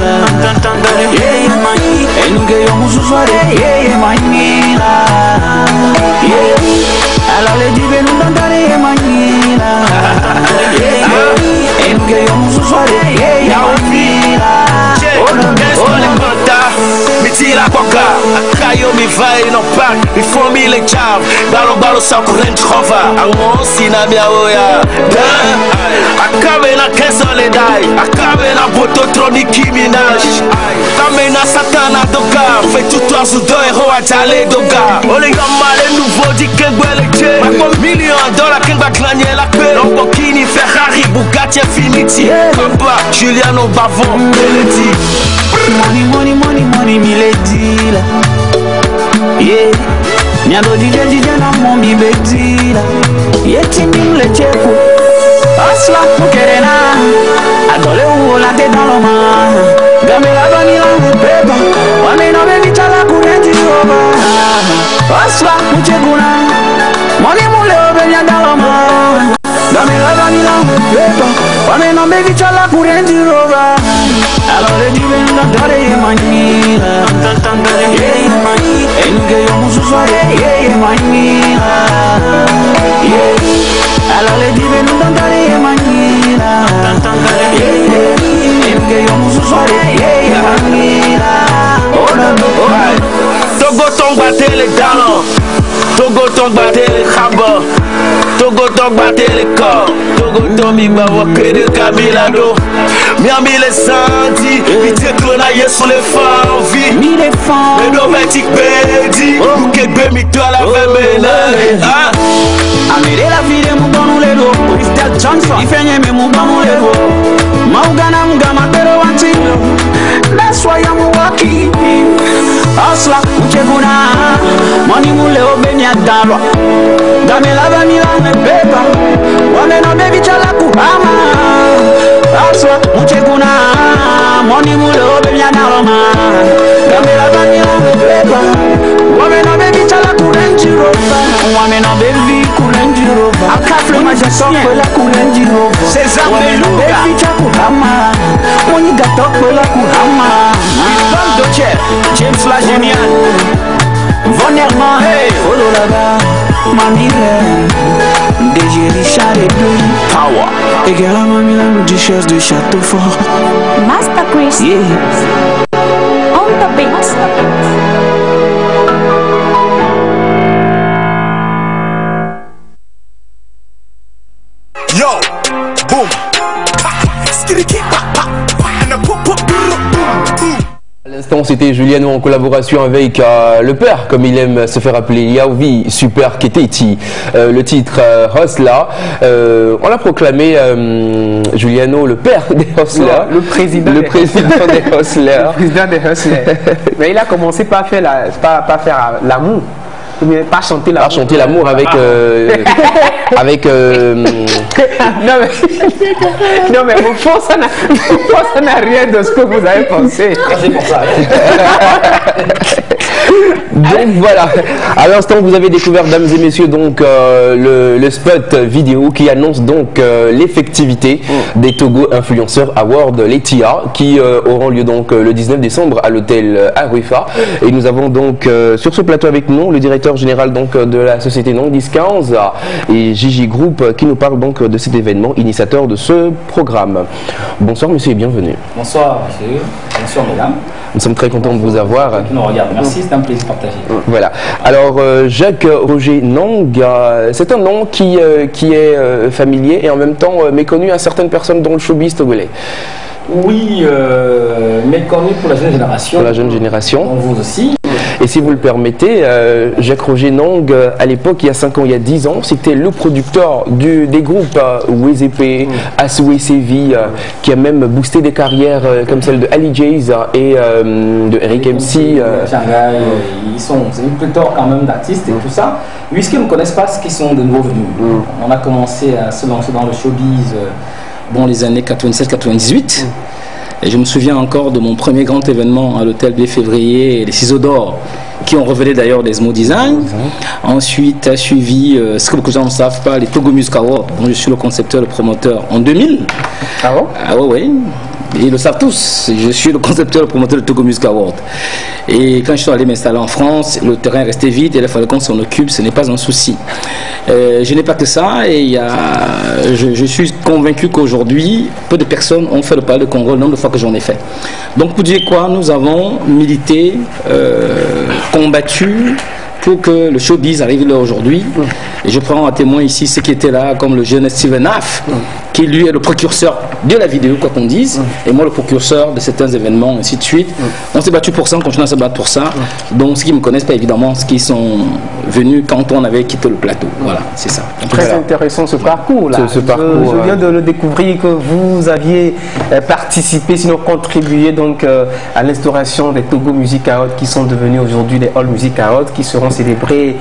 mãe, e nunca eu muso fare e manhã, ela de vem na dora e manhã, e nunca eu muso fare e manhã. Olha contar, me tira a coca, caiu me vai no parque, me fome le chave, balo só corrente rova, a moça na minha olha, acabe na que soledade, acabe na bototroni Minaj, acabe na satana do gars, fait tout toi sous deux héros à t'aller do gars, olha le nouveau dit que gueule mas com $1,000,000 quem vai clanher la paix, Lamborghini, Ferrari, Bugatti, Infiniti, Papa, Giuliano Bavon, Melody. Money, money, money, money, me lady la. Yeah, mi ando DJ na mombi bedila. Yeah, timing le chepo. Asla mukerena. Adole uola te daloma. Gamela vanila pepa. Wame no baby chala kurenti roba. Asla muchekuna. Money mule obenya daloma. Gamela vanila pepa. Wame no baby chala kurenti roba. Allora di venga dare e manina, e mani, e nunca io muso fare e manina, allora di venga dare e manina, e nunca io muso fare e manina. Togo tong batele dano, Togo tong batele khaba, Togo tong batele ko, Togo tong mi bawa kede kabila do. Mi ami les santi, mi te klona ye sur les fanvi. Mi les fanvi. Me do metik bedi, ou kek be mi to la femene. Amire la vie de mubonu le do, Mr. Johnson. Ifenye me mubonu le do. Maugana mugama pero wanti. That's why I'm walking. Asla ucheguna, money mule obeni adalwa. Gamela vanila me pepa, wamena baby chala kuhama. Aswa ucheguna, money mule obeni adalwa. Gamela vanila me pepa, wamena baby chala kurenji roba. Wamena baby kurenji roba. Akafle majasokwe la kurenji roba. César Beluga. Baby chakuhama, money gatokwe la kuhama. James la génial. Von Herman, hey, oh là là. Mamie DG Richard et Billy Power. Et que la mamie la nous duchesse de Châteaufort. Master Chris. Yeah. On the beat. Yo, boom, skidiki, pa, pa, pa, and a pop, pop, boom, boom. À l'instant, c'était Juliano en collaboration avec le père, comme il aime se faire appeler, Yaovi Super Keteti. Le titre Hustler, on l'a proclamé Juliano, le père des Hustlers. Le président des Hustlers. Le président des Hustlers. Mais il a commencé par faire l'amour. Mais pas chanter l'amour. Pas chanter l'amour avec avec non mais mon fond ça n'a rien de ce que vous avez pensé. C'est pour ça. Donc voilà, à l'instant vous avez découvert, dames et messieurs, donc le spot vidéo qui annonce donc l'effectivité des Togo Influenceurs Awards, les TIA, qui auront lieu donc le 19 décembre à l'hôtel Aruifa. Et nous avons donc sur ce plateau avec nous le directeur général donc de la société Non Discounts et Gigi Group qui nous parle donc de cet événement initiateur de ce programme. Bonsoir monsieur et bienvenue. Bonsoir monsieur, bonsoir mesdames. Nous sommes très contents de vous avoir. Qui nous regardent. Merci, c'est un plaisir partagé. Voilà. Alors Jacques Roger Nong, c'est un nom qui est familier et en même temps méconnu à certaines personnes dans le showbiz togolais. Oui, méconnu pour la jeune génération. Pour la jeune génération. Pour vous aussi. Et si vous le permettez, Jacques Roger Nong, à l'époque, il y a 5 ans, il y a 10 ans, c'était le producteur des groupes Wezepe, Aswe Sevi, qui a même boosté des carrières comme celle de Ali Jays et de Eric MC. Shanghai, ils sont plutôt quand même d'artistes et tout ça. Puisqu'ils ne connaissent pas ce qu'ils sont de nouveau venus. On a commencé à se lancer dans le showbiz dans les années 97-98. Et je me souviens encore de mon premier grand événement à l'hôtel B Février, les Ciseaux d'Or, qui ont révélé d'ailleurs des Smo Design. Ensuite a suivi, ce que beaucoup de gens ne savent pas, les Togo Music Awards, dont je suis le concepteur et le promoteur en 2000. Ah bon? Ah ouais, ouais. Ils le savent tous, je suis le concepteur et le promoteur de Togo Music Awards. Et quand je suis allé m'installer en France, le terrain restait vide et il fallait qu'on s'en occupe, ce n'est pas un souci. Je n'ai pas que ça et je suis convaincu qu'aujourd'hui, peu de personnes ont fait le pas de Congo le nombre de fois que j'en ai fait. Donc pour dire quoi, nous avons milité, combattu pour que le showbiz arrive là aujourd'hui. Et je prends à témoin ici ceux qui étaient là, comme le jeune Steven Aff, qui lui est le précurseur de la vidéo, quoi qu'on dise, et moi le précurseur de certains événements, ainsi de suite. On s'est battu pour ça, on continue à se battre pour ça. Donc ceux qui ne me connaissent pas, évidemment, ceux qui sont venus quand on avait quitté le plateau. Voilà, c'est ça. Très intéressant ce parcours-là. Ce parcours, je viens de le découvrir que vous aviez participé, sinon contribué donc à l'instauration des Togo Music Awards qui sont devenus aujourd'hui les All Music Awards qui seront célébrés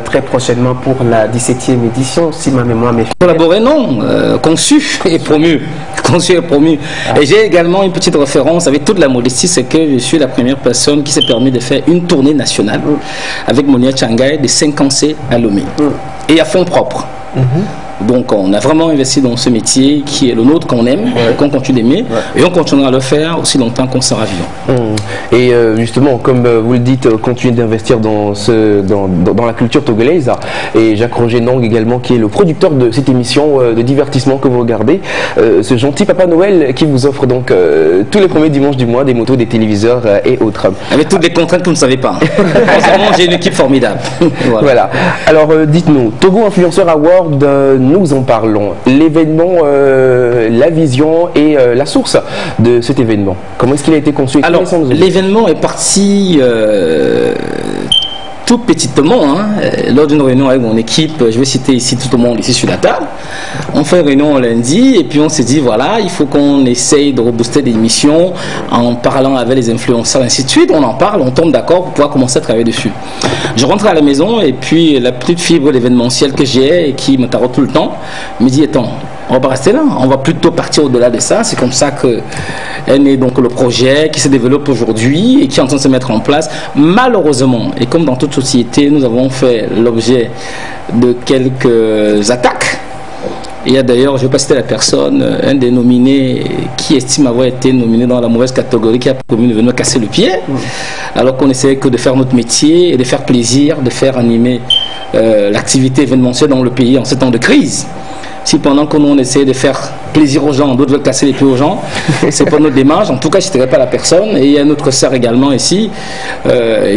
très prochainement pour la 17e édition, si ma mémoire m'est fidèle. Collaboré, non, conçu et promu. Conçu et promu. Et j'ai également une petite référence avec toute la modestie, c'est que je suis la première personne qui s'est permis de faire une tournée nationale avec Monia Changai de 50C à Lomé. Et à fonds propres. Donc on a vraiment investi dans ce métier qui est le nôtre qu'on aime, qu'on continue d'aimer, et on continuera à le faire aussi longtemps qu'on sera vivant. Et justement, comme vous le dites, continuez d'investir dans la culture togolaise. Et Jacques Roger Nong également, qui est le producteur de cette émission de divertissement que vous regardez, ce gentil Papa Noël qui vous offre donc tous les premiers dimanches du mois des motos, des téléviseurs et autres. Avec toutes les contraintes que vous ne savez pas. Heureusement, j'ai une équipe formidable. Voilà. Alors dites-nous, Togo Influenceur Award, nous en parlons. L'événement, la vision et la source de cet événement. Comment est-ce qu'il a été conçu? Alors, l'événement est parti tout petitement, lors d'une réunion avec mon équipe. Je vais citer ici tout le monde ici sur la table. On fait une réunion lundi et puis on s'est dit voilà, il faut qu'on essaye de rebooster l'émission en parlant avec les influenceurs, ainsi de suite. On en parle, on tombe d'accord pour pouvoir commencer à travailler dessus. Je rentre à la maison et puis la petite fibre d'événementiel que j'ai et qui me tarote tout le temps me dit attends, on va pas rester là, on va plutôt partir au-delà de ça. C'est comme ça que est né donc le projet qui se développe aujourd'hui et qui est en train de se mettre en place. Malheureusement, et comme dans toute société, nous avons fait l'objet de quelques attaques Il y a d'ailleurs, je ne vais pas citer la personne, un des nominés qui estime avoir été nominé dans la mauvaise catégorie, qui a promis de venir casser le pied, alors qu'on essayait que de faire notre métier et de faire plaisir, de faire animer l'activité événementielle dans le pays en ces temps de crise. Si pendant que nous on essaie de faire plaisir aux gens, d'autres veulent casser les pieds aux gens, c'est pas notre démarche. En tout cas, je ne dirais pas la personne. Et il y a notre sœur également ici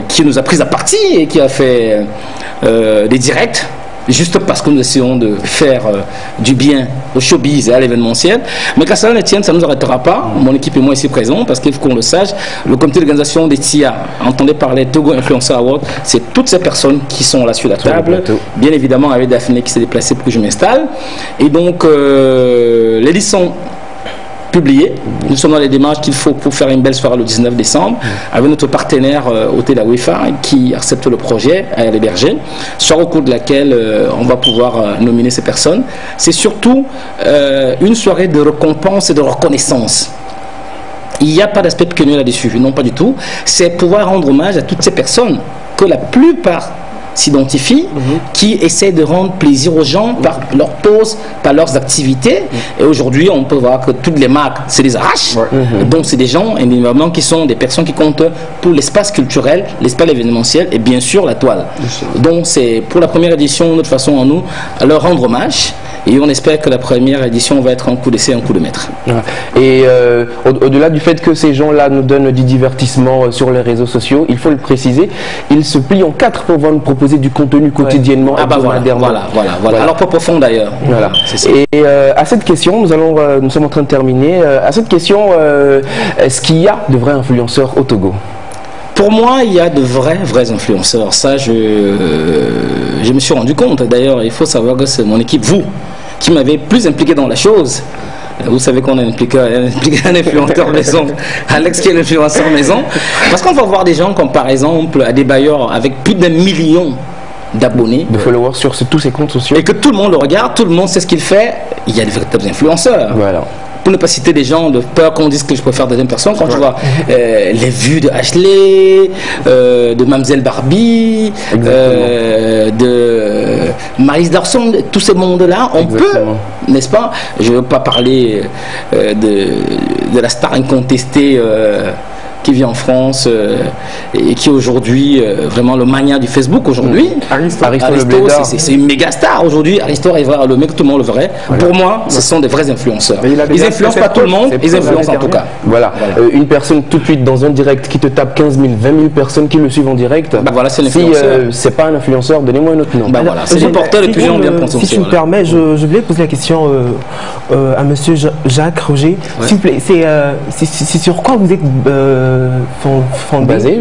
qui nous a pris à partie et qui a fait des directs, juste parce que nous essayons de faire du bien au showbiz et à l'événementiel. Mais qu'à cela ne tienne, ça ne nous arrêtera pas. Mon équipe et moi ici présents, parce qu'il faut qu'on le sache, le comité d'organisation des TIA, entendez parler Togo Influencer Award, c'est toutes ces personnes qui sont là sur la table. Bien évidemment avec Daphné qui s'est déplacée pour que je m'installe. Et donc, les listes sont publiés. Nous sommes dans les démarches qu'il faut pour faire une belle soirée le 19 décembre avec notre partenaire Hôtel La UEFA qui accepte le projet à l'héberger, soirée au cours de laquelle on va pouvoir nominer ces personnes. C'est surtout une soirée de récompense et de reconnaissance. Il n'y a pas d'aspect pécuniaire là-dessus, non pas du tout. C'est pouvoir rendre hommage à toutes ces personnes que la plupart s'identifient, qui essaient de rendre plaisir aux gens par leur pose, par leurs activités. Et aujourd'hui, on peut voir que toutes les marques, c'est des arraches. Donc, c'est des gens, évidemment, qui sont des personnes qui comptent pour l'espace culturel, l'espace événementiel et bien sûr la toile. Donc, c'est pour la première édition, notre façon à nous, à leur rendre hommage. Et on espère que la première édition va être un coup d'essai, un coup de maître. Et au-delà du fait que ces gens-là nous donnent du divertissement sur les réseaux sociaux, il faut le préciser, ils se plient en 4 pour pouvoir nous proposer du contenu quotidiennement. Voilà. Alors, pas profond d'ailleurs. Voilà. Et à cette question, nous sommes en train de terminer. À cette question, est-ce qu'il y a de vrais influenceurs au Togo? Pour moi, il y a de vrais influenceurs. Ça, je me suis rendu compte. D'ailleurs, il faut savoir que c'est mon équipe, vous, qui m'avez plus impliqué dans la chose. Vous savez qu'on a impliqué un influenceur maison, Alex qui est l'influenceur maison. Parce qu'on va voir des gens comme par exemple Adebayor avec plus d'1 million d'abonnés, de followers sur tous ses comptes sociaux. Et que tout le monde le regarde, tout le monde sait ce qu'il fait. Il y a des véritables influenceurs. Voilà. Pour ne pas citer des gens de peur qu'on dise que je préfère deuxième personne, quand tu vois les vues de Ashley, de Mademoiselle Barbie, de Maryse Darson, tout ce monde-là, on peut, n'est-ce pas? Je ne veux pas parler de la star incontestée qui vit en France et qui est aujourd'hui vraiment le mania du Facebook aujourd'hui. Aristo, c'est une méga star aujourd'hui. Aristo Rivera, le mec, tout le monde le verrait. Pour moi, ce sont des vrais influenceurs. Ils influencent pas tout le monde, ils influencent en tout cas. Voilà. Une personne tout de suite dans un direct qui te tape 15 000, 20 000 personnes qui le suivent en direct. Voilà, c'est l'influenceur. Si c'est pas un influenceur, donnez-moi un autre nom. Voilà, c'est le porteur de plusieurs bien potentiels. Si tu me permets, je voulais poser la question à monsieur Jacques Roger. S'il vous plaît, c'est sur quoi vous êtes basé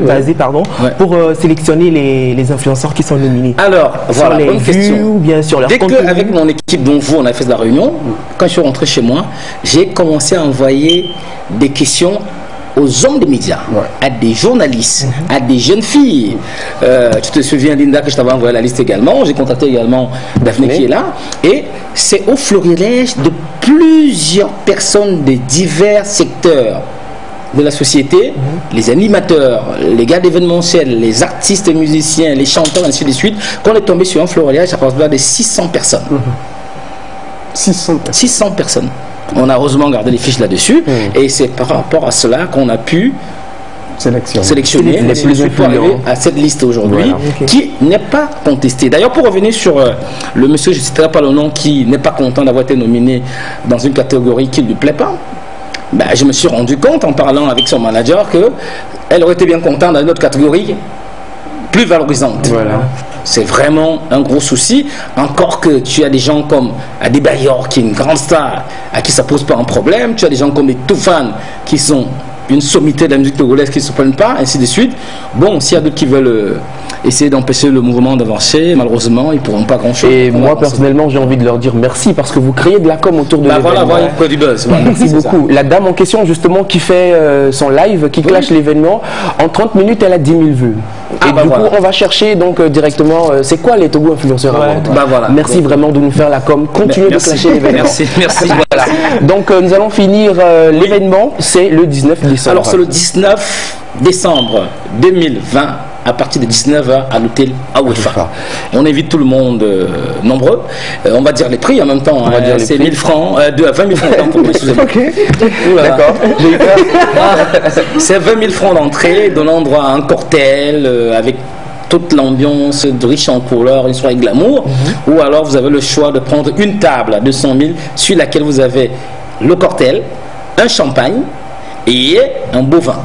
pour sélectionner les influenceurs qui sont nominés? Alors, voilà, sur les bonne question. vues ou bien sur leur Dès contenu? qu'avec mon équipe dont vous, on a fait de la réunion, quand je suis rentré chez moi, j'ai commencé à envoyer des questions aux hommes des médias, à des journalistes, à des jeunes filles. Tu te souviens, Linda, que je t'avais envoyé la liste également. J'ai contacté également Daphné qui est là. Et c'est au florilège de plusieurs personnes de divers secteurs de la société, les animateurs, les gars d'événementiel, les artistes, musiciens, les chanteurs, ainsi de suite, qu'on est tombé sur un florilège à partir de 600 personnes. 600 personnes. On a heureusement gardé les fiches là-dessus, et c'est par rapport à cela qu'on a pu sélectionner les plus influents à cette liste aujourd'hui, qui n'est pas contestée. D'ailleurs, pour revenir sur le monsieur, je ne citerai pas le nom, qui n'est pas content d'avoir été nominé dans une catégorie qui ne lui plaît pas, je me suis rendu compte en parlant avec son manager qu'elle aurait été bien contente dans une autre catégorie plus valorisante. Voilà. C'est vraiment un gros souci. Encore que tu as des gens comme Adebayor, qui est une grande star, à qui ça pose pas un problème. Tu as des gens comme les Toufan, qui sont une sommité de la musique togolaise, qui ne se prennent pas, ainsi de suite. Bon, s'il y a d'autres qui veulent essayer d'empêcher le mouvement d'avancer, malheureusement, ils ne pourront pas grand-chose. Et moi, personnellement, j'ai envie de leur dire merci parce que vous créez de la com autour de l'événement. Voilà, du buzz. Merci beaucoup. La dame en question, justement, qui fait son live, qui clash l'événement, en 30 minutes, elle a 10 000 vues. Et du coup, on va chercher donc directement, c'est quoi les Togo Influenceurs Awards? Merci vraiment de nous faire la com. Continuez de clasher l'événement. Merci. Voilà. Donc, nous allons finir l'événement, c'est le 19 décembre. Alors, c'est le 19 décembre 2020 à partir de 19h à l'hôtel Aouefa. On invite tout le monde nombreux. On va dire les prix en même temps. C'est 1000 francs, 20 000 francs d'entrée. Excusez-moi. D'accord. J'ai eu peur. C'est 20 000 francs d'entrée, donnant droit à un cocktail avec toute l'ambiance riche en couleurs, une soirée glamour. Ou alors vous avez le choix de prendre une table à 200 000 sur laquelle vous avez le cocktail, un champagne et un beau vin.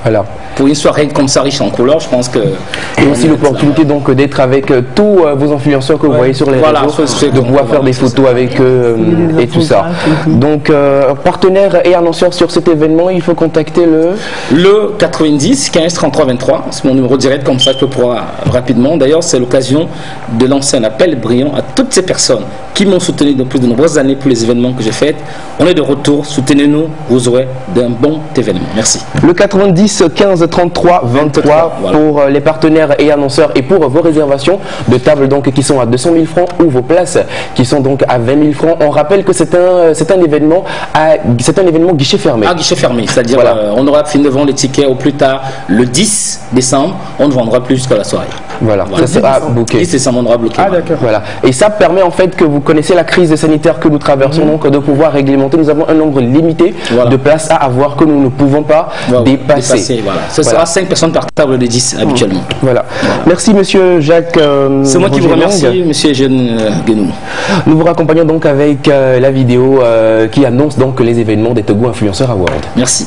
Voilà. Pour une soirée comme ça riche en couleurs, je pense que... Et aussi l'opportunité donc d'être avec tous vos influenceurs que vous voyez sur les réseaux, de pouvoir faire des photos avec eux et tout ça. Donc partenaire et annonceur sur cet événement, il faut contacter le 90 15 33 23. C'est mon numéro direct, comme ça je peux pouvoir rapidement. D'ailleurs, c'est l'occasion de lancer un appel brillant à toutes ces personnes qui m'ont soutenu depuis de nombreuses années pour les événements que j'ai faits. On est de retour, soutenez-nous, vous aurez d'un bon événement. Merci. Le 90 15 33 23 voilà. Pour les partenaires et annonceurs et pour vos réservations de tables donc qui sont à 200 000 francs ou vos places qui sont donc à 20 000 francs. On rappelle que c'est un événement guichet fermé. Guichet fermé, c'est-à-dire voilà. On aura fini de vendre les tickets au plus tard le 10 décembre. On ne vendra plus jusqu'à la soirée. Voilà. Ça sera booké. 10 décembre, on aura bloqué. D'accord. Voilà. Et ça permet en fait que vous connaissez la crise sanitaire que nous traversons, donc de pouvoir réglementer. Nous avons un nombre limité de places à avoir que nous ne pouvons pas dépasser. Voilà. Ce sera 5 personnes par table de 10 habituellement. Voilà. Merci monsieur Jacques. C'est moi qui vous remercie, monsieur Eugène Guénou. Nous vous raccompagnons donc avec la vidéo qui annonce donc les événements des Togo Influenceurs Awards. Merci.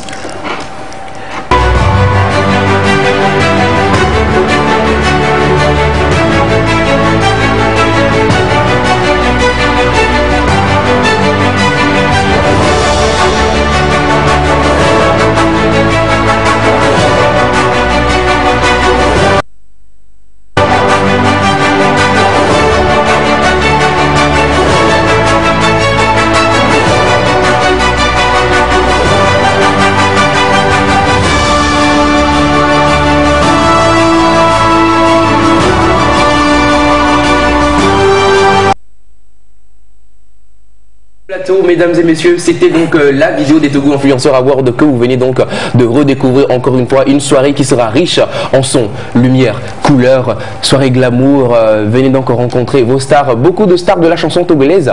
Mesdames et messieurs, c'était donc la vidéo des Togo Influenceurs Awards que vous venez donc de redécouvrir encore une fois. Une soirée qui sera riche en son, lumière, couleurs, soirée glamour. Venez donc rencontrer vos stars. Beaucoup de stars de la chanson togolaise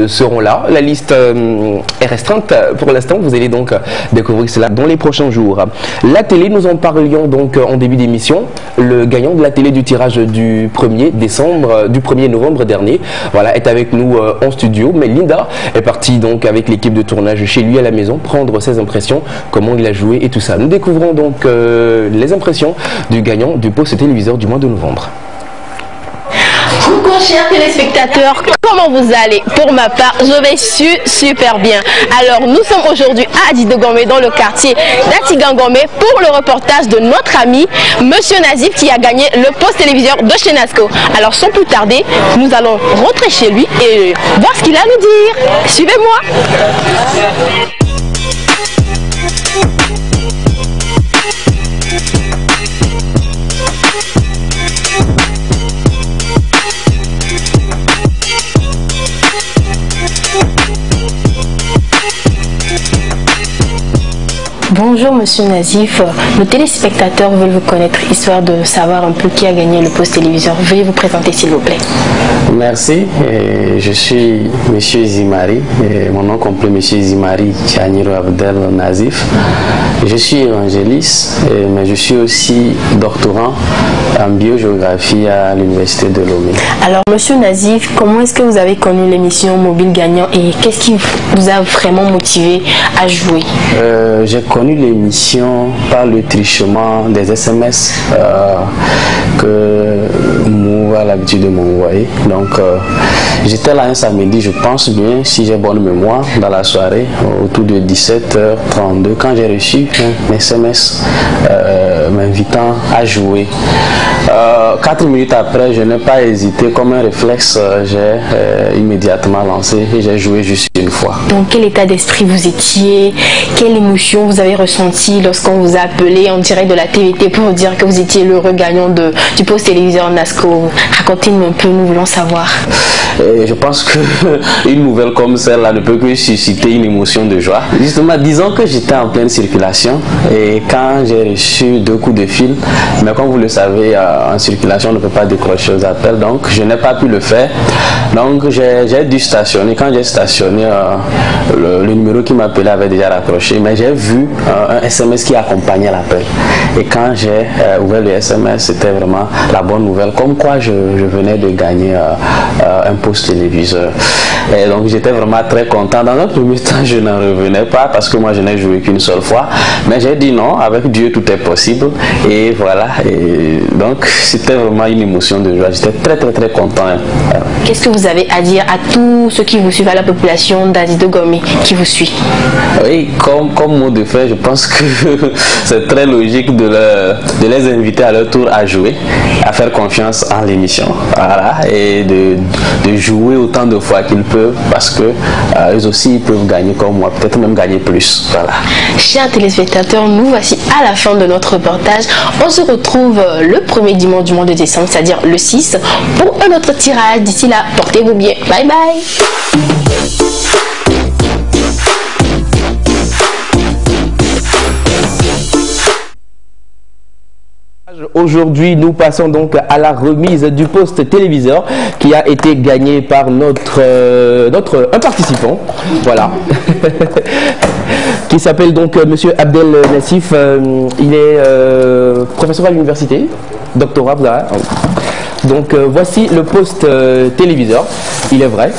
seront là. La liste est restreinte pour l'instant. Vous allez donc découvrir cela dans les prochains jours. La télé, nous en parlions donc en début d'émission. Le gagnant de la télé du tirage du 1er novembre dernier, voilà, est avec nous en studio. Mais Linda est parti donc avec l'équipe de tournage chez lui à la maison prendre ses impressions, comment il a joué et tout ça. Nous découvrons donc les impressions du gagnant du poste téléviseur du mois de novembre. Coucou chers téléspectateurs, comment vous allez? Pour ma part, je vais super bien. Alors nous sommes aujourd'hui à Adidogomé dans le quartier d'Atigangomé pour le reportage de notre ami Monsieur Nazif qui a gagné le poste téléviseur de chez Nasco. Alors sans plus tarder, nous allons rentrer chez lui et voir ce qu'il a à nous dire. Suivez-moi. Bonjour Monsieur Nazif, nos téléspectateurs veulent vous connaître, histoire de savoir un peu qui a gagné le poste téléviseur. Veuillez vous présenter s'il vous plaît. Merci, je suis Monsieur Zimari, mon nom complet Monsieur Zimari Tchaniro Abdel Nazif. Je suis évangéliste, mais je suis aussi doctorant en biogéographie à l'université de Lomé. Alors Monsieur Nazif, comment est-ce que vous avez connu l'émission Mobile Gagnant et qu'est-ce qui vous a vraiment motivé à jouer? J'ai connu l'émission par le trichement des SMS que Mou a l'habitude de m'envoyer. Donc j'étais là un samedi, je pense bien, si j'ai bonne mémoire, dans la soirée, autour de 17h32, quand j'ai reçu un SMS m'invitant à jouer. 4 minutes après, je n'ai pas hésité, comme un réflexe, j'ai immédiatement lancé et j'ai joué juste une fois. Dans quel état d'esprit vous étiez? Quelle émotion vous avez ressenti lorsqu'on vous a appelé en direct de la TVT pour vous dire que vous étiez l'heureux gagnant du poste téléviseur Nasco? Racontez-nous un peu, nous voulons savoir. Et je pense qu'une nouvelle comme celle-là ne peut que susciter une émotion de joie. Justement, disons que j'étais en pleine circulation et quand j'ai reçu 2 coups de fil, mais comme vous le savez, en circulation, on ne peut pas décrocher aux appels, donc je n'ai pas pu le faire. Donc j'ai dû stationner. Quand j'ai stationné, le numéro qui m'appelait avait déjà raccroché, mais j'ai vu un SMS qui accompagnait l'appel. Et quand j'ai ouvert le SMS, c'était vraiment la bonne nouvelle, comme quoi je venais de gagner un poste téléviseur. Et donc j'étais vraiment très content. Dans un premier temps, je n'en revenais pas parce que moi je n'ai joué qu'une seule fois, mais j'ai dit non, avec Dieu tout est possible. Et voilà, et donc c'était vraiment une émotion de joie. J'étais très content. Qu'est-ce que vous avez à dire à tous ceux qui vous suivent, à la population d'Adidogomé qui vous suit? Oui, comme mot de fait, je pense que c'est très logique de les inviter à leur tour à jouer, à faire confiance en l'émission, voilà, et de jouer autant de fois qu'ils peuvent, parce que eux aussi ils peuvent gagner comme moi, peut-être même gagner plus. Voilà. Chers téléspectateurs, nous voici à la fin de notre reportage. On se retrouve le premier dimanche du mois de décembre, c'est-à-dire le 6, pour un autre tirage. D'ici là, portez-vous bien. Bye bye. Aujourd'hui, nous passons donc à la remise du poste téléviseur qui a été gagné par un participant, voilà, qui s'appelle donc Monsieur Abdel Nassif. Il est professeur à l'université, doctorat, voilà. Donc voici le poste téléviseur. Il est vrai,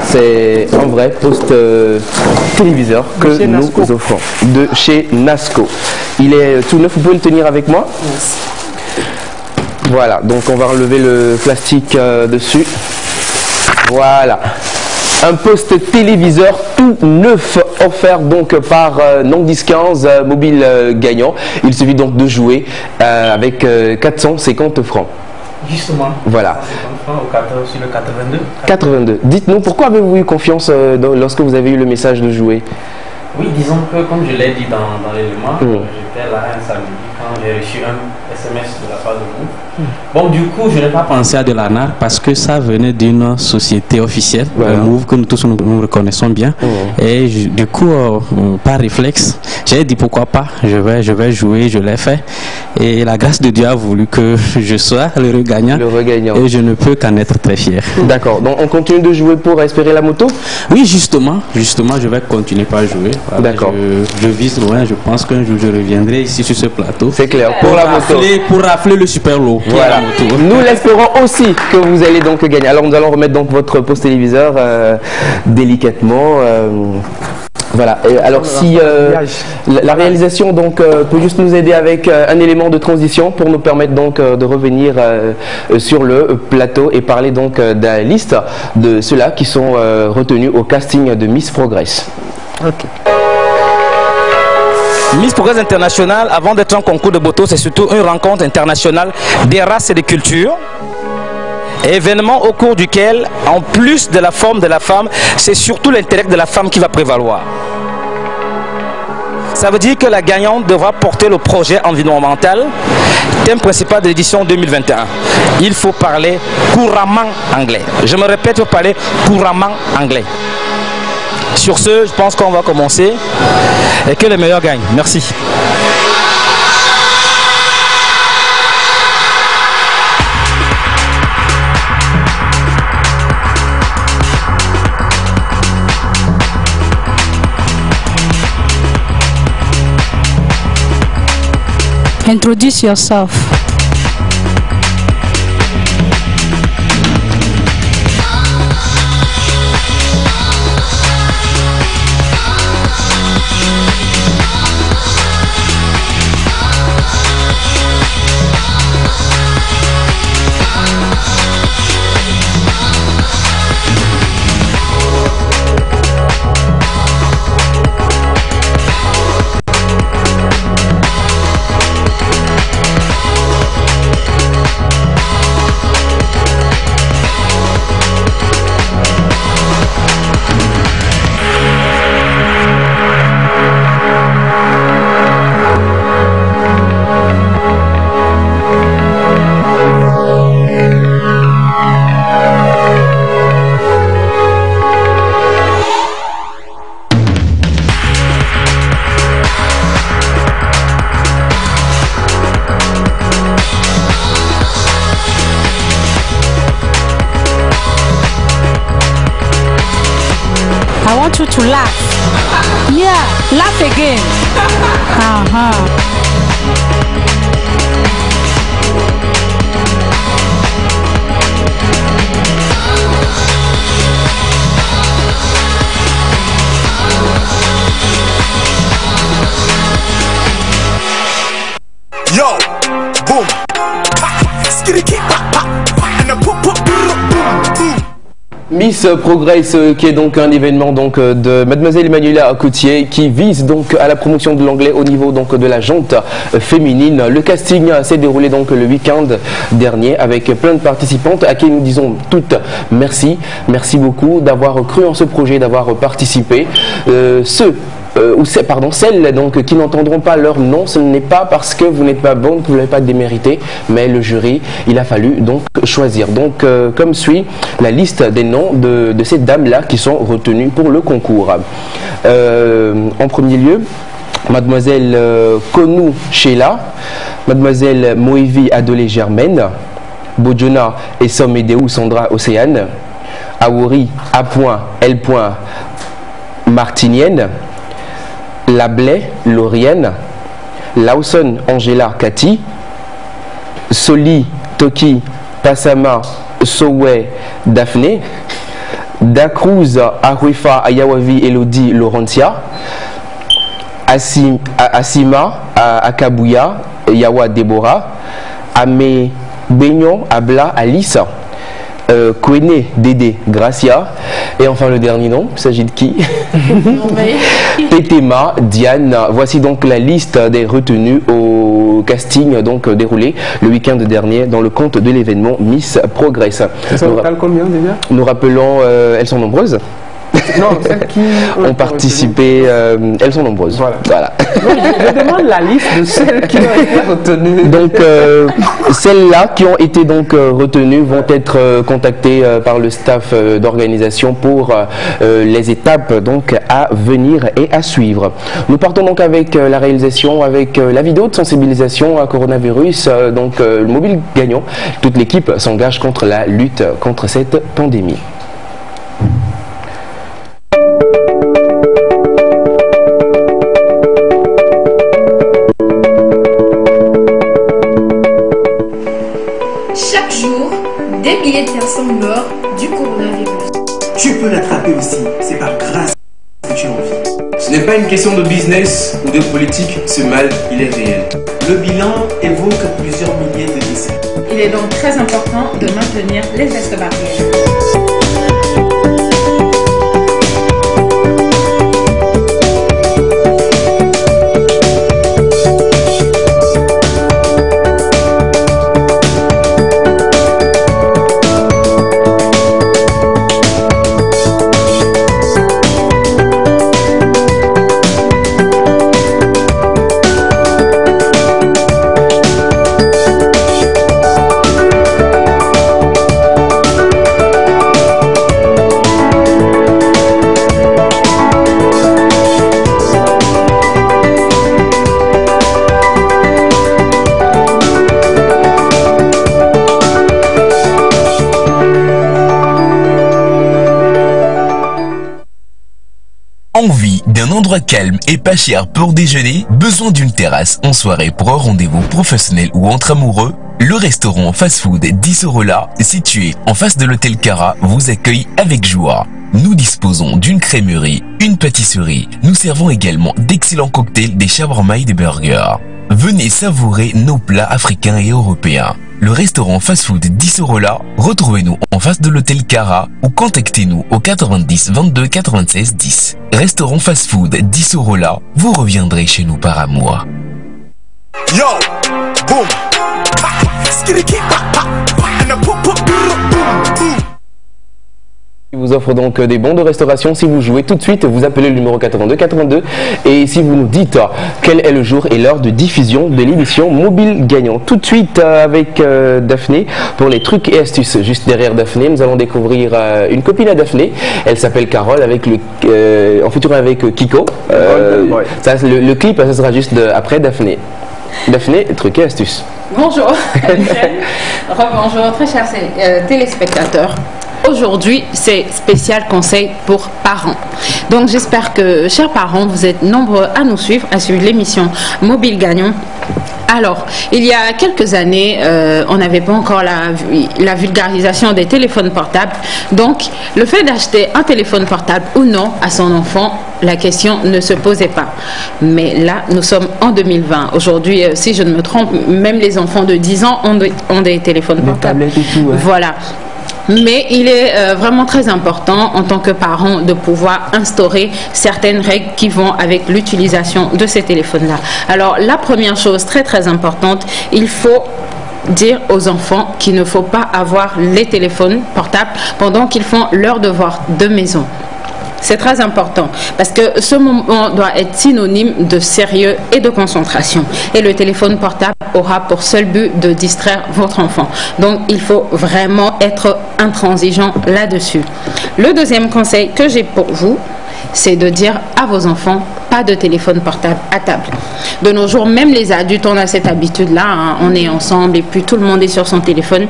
c'est un vrai poste téléviseur que nous offrons de chez Nasco. Il est tout neuf, vous pouvez le tenir avec moi? Voilà, donc on va enlever le plastique dessus. Voilà. Un poste téléviseur tout neuf offert donc par Nandis 15 mobile gagnant. Il suffit donc de jouer avec 450 francs. Justement. Voilà. 450 francs sur le 82. 82. Dites-nous, pourquoi avez-vous eu confiance lorsque vous avez eu le message de jouer? Oui, disons que comme je l'ai dit dans l'élément, j'étais là un samedi quand j'ai reçu un SMS de la part de vous. Bon, du coup, je n'ai pas pensé à de l'ANAR parce que ça venait d'une société officielle, Move, que nous tous nous reconnaissons bien. Et du coup, par réflexe, j'ai dit pourquoi pas, je vais jouer, je l'ai fait. Et la grâce de Dieu a voulu que je sois le regagnant. Et je ne peux qu'en être très fier. D'accord, donc on continue de jouer pour espérer la moto? Oui, justement, je vais continuer par jouer. Voilà, d'accord. Je vise loin, je pense qu'un jour je reviendrai ici sur ce plateau. C'est clair, pour la moto. Pour rafler le super lot. Voilà. Nous l'espérons aussi que vous allez donc gagner. Alors nous allons remettre donc votre poste téléviseur délicatement. Voilà. Et alors si la réalisation donc peut juste nous aider avec un élément de transition pour nous permettre donc de revenir sur le plateau et parler donc de la liste de ceux-là qui sont retenus au casting de Miss Progress. Ok. Miss Progress International, avant d'être un concours de beauté, c'est surtout une rencontre internationale des races et des cultures. Événement au cours duquel, en plus de la forme de la femme, c'est surtout l'intellect de la femme qui va prévaloir. Ça veut dire que la gagnante devra porter le projet environnemental, thème principal de l'édition 2021. Il faut parler couramment anglais. Je me répète, il faut parler couramment anglais. Sur ce, je pense qu'on va commencer et que les meilleurs gagnent. Merci. Introduce yourself. you to laugh. Yeah, laugh again. Yo, boom, skitty keep, and a poop, boom, boom. Miss Progress, qui est donc un événement donc de Mademoiselle Emmanuela Coutier, qui vise donc à la promotion de l'anglais au niveau donc de la jante féminine. Le casting s'est déroulé donc le week-end dernier avec plein de participantes à qui nous disons toutes merci. Merci beaucoup d'avoir cru en ce projet, d'avoir participé. Celles donc qui n'entendront pas leur nom, ce n'est pas parce que vous n'êtes pas bonne que vous n'avez pas démérité, mais le jury, il a fallu donc choisir. Donc comme suit la liste des noms de ces dames-là qui sont retenues pour le concours. En premier lieu, Mademoiselle Konou Sheila, Mademoiselle Moevi Adolé Germaine, Bojona et Somedeu Sandra Océane, Aouri A.L. Martinienne, Lablais Laurienne, Lawson Angela Cathy, Soli Toki Passama Sowe Daphné, Dacruz Aruifa Ayawavi Elodie Laurentia, Asima Akabuya Yawa Deborah, Ame Beignon Abla Alice, Kwene Dédé Gracia, et enfin le dernier nom, il s'agit de qui? Pétéma Diane. Voici donc la liste des retenues au casting donc déroulé le week-end dernier dans le compte de l'événement Miss Progress. Ça total combien déjà? Nous rappelons, elles sont nombreuses. Non, celles qui ont participé, elles sont nombreuses. Voilà. Non, je demande la liste de celles qui ont été retenues. Donc, celles-là qui ont été donc retenues vont être contactées par le staff d'organisation pour les étapes donc à venir et à suivre. Nous partons donc avec la réalisation, avec la vidéo de sensibilisation à coronavirus. Donc, le mobile gagnant, toute l'équipe s'engage contre la lutte contre cette pandémie. Chaque jour, des milliers de personnes meurent du coronavirus. Tu peux l'attraper aussi, c'est par grâce que tu en vis. Ce n'est pas une question de business ou de politique, ce mal, il est réel. Le bilan évoque plusieurs milliers de décès. Il est donc très important de maintenir les gestes barrières. Envie d'un endroit calme et pas cher pour déjeuner? Besoin d'une terrasse en soirée pour un rendez-vous professionnel ou entre amoureux? Le restaurant fast-food Disorola, situé en face de l'hôtel Cara, vous accueille avec joie. Nous disposons d'une crèmerie, une pâtisserie. Nous servons également d'excellents cocktails, des shawarma et des burgers. Venez savourer nos plats africains et européens. Le restaurant fast-food Disorola, retrouvez-nous en face de l'hôtel Cara ou contactez-nous au 90 22 96 10. Restaurant fast-food Disorola, vous reviendrez chez nous par amour. Yo, boom, skitty keep, and a poop, boom, boom. Il vous offre donc des bons de restauration. Si vous jouez tout de suite, vous appelez le numéro 82 82 et si vous nous dites quel est le jour et l'heure de diffusion de l'émission Mobile Gagnant. Tout de suite avec Daphné pour les trucs et astuces. Juste derrière Daphné, nous allons découvrir une copine à Daphné. Elle s'appelle Carole avec en futur avec Kiko. Ça, le clip, ça sera juste après Daphné. Daphné, trucs et astuces. Bonjour, rebonjour très chers téléspectateurs. aujourd'hui, c'est spécial conseil pour parents. Donc j'espère que, chers parents, vous êtes nombreux à nous suivre, à suivre l'émission Mobile Gagnant. Alors, il y a quelques années, on n'avait pas encore la vulgarisation des téléphones portables. Donc, le fait d'acheter un téléphone portable ou non à son enfant, la question ne se posait pas. Mais là, nous sommes en 2020. Aujourd'hui, si je ne me trompe, même les enfants de 10 ans ont des téléphones portables. Tablettes et tout, ouais. Voilà. Mais il est vraiment très important en tant que parent de pouvoir instaurer certaines règles qui vont avec l'utilisation de ces téléphones-là. Alors la première chose très très importante, il faut dire aux enfants qu'il ne faut pas avoir les téléphones portables pendant qu'ils font leurs devoirs de maison. C'est très important parce que ce moment doit être synonyme de sérieux et de concentration. Et le téléphone portable aura pour seul but de distraire votre enfant. Donc, il faut vraiment être intransigeant là-dessus. Le deuxième conseil que j'ai pour vous, c'est de dire à vos enfants, pas de téléphone portable à table. De nos jours, même les adultes, on a cette habitude-là, hein, on est ensemble et puis tout le monde est sur son téléphone.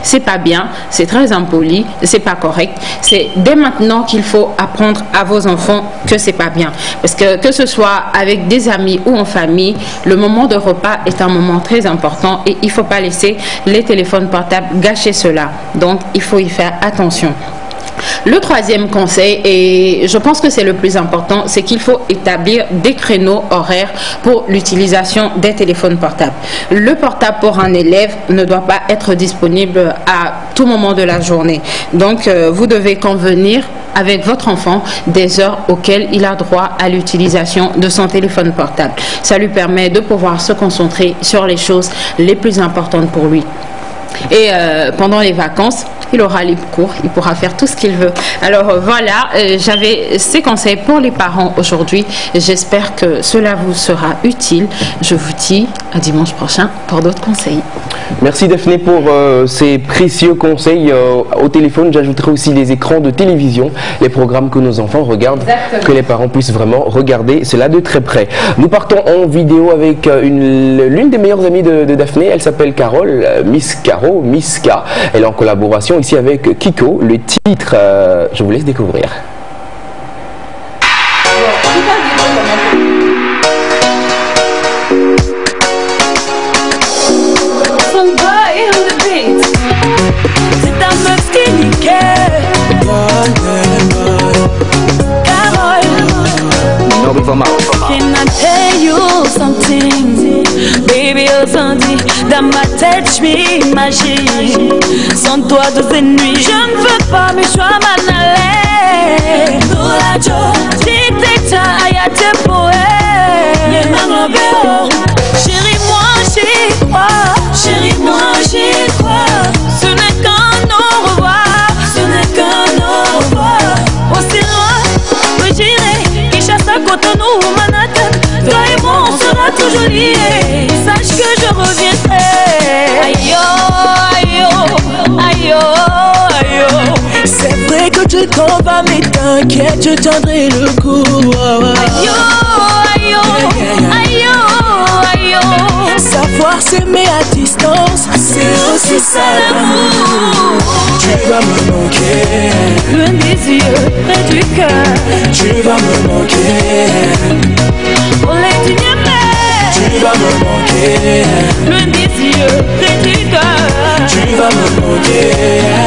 C'est pas bien, c'est très impoli, c'est pas correct. C'est dès maintenant qu'il faut apprendre à vos enfants que c'est pas bien. Parce que ce soit avec des amis ou en famille, le moment de repas est un moment très important et il faut pas laisser les téléphones portables gâcher cela. Donc il faut y faire attention. Le troisième conseil, et je pense que c'est le plus important, c'est qu'il faut établir des créneaux horaires pour l'utilisation des téléphones portables. Le portable pour un élève ne doit pas être disponible à tout moment de la journée. Donc, vous devez convenir avec votre enfant des heures auxquelles il a droit à l'utilisation de son téléphone portable. Ça lui permet de pouvoir se concentrer sur les choses les plus importantes pour lui. Et pendant les vacances, il aura libre cours, il pourra faire tout ce qu'il veut. Alors voilà, j'avais ces conseils pour les parents aujourd'hui. J'espère que cela vous sera utile. Je vous dis à dimanche prochain pour d'autres conseils. Merci Daphné pour ces précieux conseils au téléphone. J'ajouterai aussi les écrans de télévision, les programmes que nos enfants regardent, que les parents puissent vraiment regarder cela de très près. Nous partons en vidéo avec l'une des meilleures amies de Daphné. Elle s'appelle Carole, Miss Caro, Miss K. Elle est en collaboration ici avec Kiko. Le titre, je vous laisse découvrir. Can I tell you something? Baby, oh Sandy, dans ma tête, je m'imagine. Sans toi, toutes les nuits, je ne veux pas me choisir m'en aller. Pour la joie, j'étais ta ayate poète. Chérie, moi, j'y crois. Chérie, moi, j'y crois. Ce n'est qu'un au revoir. Ce n'est qu'un au revoir. Aussi loin, oui, j'irai. Qui chasse à Cotonou ou Manhattan. Toi et moi, on sera toujours liés. Sache que je reviendrai. Aïe, aïe, aïe, aïe. C'est vrai que tu t'en vas, mais t'inquiète, je tiendrai le coup. Aïe, aïe, aïe, aïe. Savoir s'aimer à distance, c'est aussi ça l'amour. Tu vas me manquer, loin des yeux, près du cœur. Tu vas me manquer, on les dit tu vas me manquer, loin des yeux, près du cœur. Tu vas me manquer,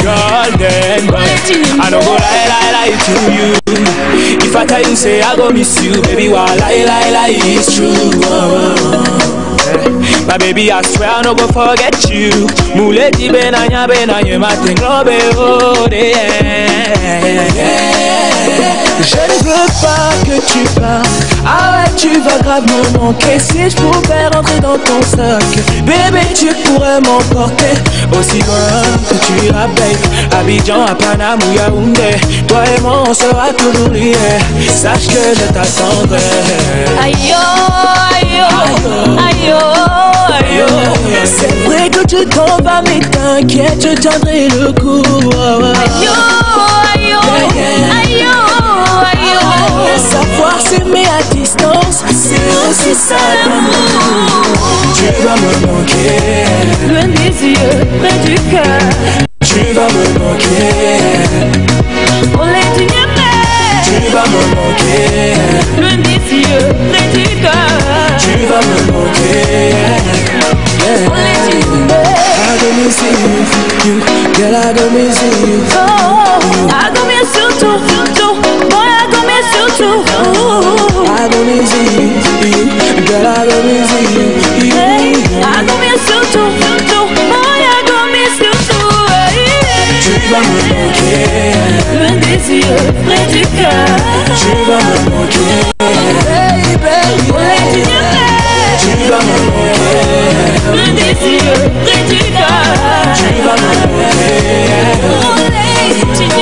golden boy. I don't go lie to you. If I tell you say I go miss you, baby, why lie, it's true. My baby, I swear I no go forget you. Muleti benanya matin globe ode. Je ne veux pas que tu partes. Ah ouais, tu vas grave me manquer. Si je pouvais rentrer dans ton sac, bébé, tu pourrais m'emporter aussi loin que tu iras, babe. Abidjan, à Panama ou Yaoundé. Toi et moi, on sera toujours liés. Sache que je t'attendrai. Aïe, aïe, aïe, aïe. C'est vrai que tu t'en vas, mais t'inquiète, je tiendrai le coup. Aïe, aïe, aïe, aïe. Savoir s'aimer à distance, c'est aussi ça l'amour. Tu vas me manquer, loin des yeux, près du cœur. Tu vas me manquer. Olé, tu viens, tu vas me manquer. loin des yeux, près du cœur. Tu vas me manquer. Olé, tu viens. I go miss you, girl, I go miss you. Oh, I go miss you too, boy, I go miss you too. I go miss you, girl, I go miss you. Hey, I go miss you too, boy, I go miss you too. Tu vas me manquer. Loin des yeux, près du cœur. Tu vas me manquer. Baby, olé, tu viens. Tu vas me manquer. Loin des yeux, près du cœur. Tu vas me manquer. Olé, tu viens.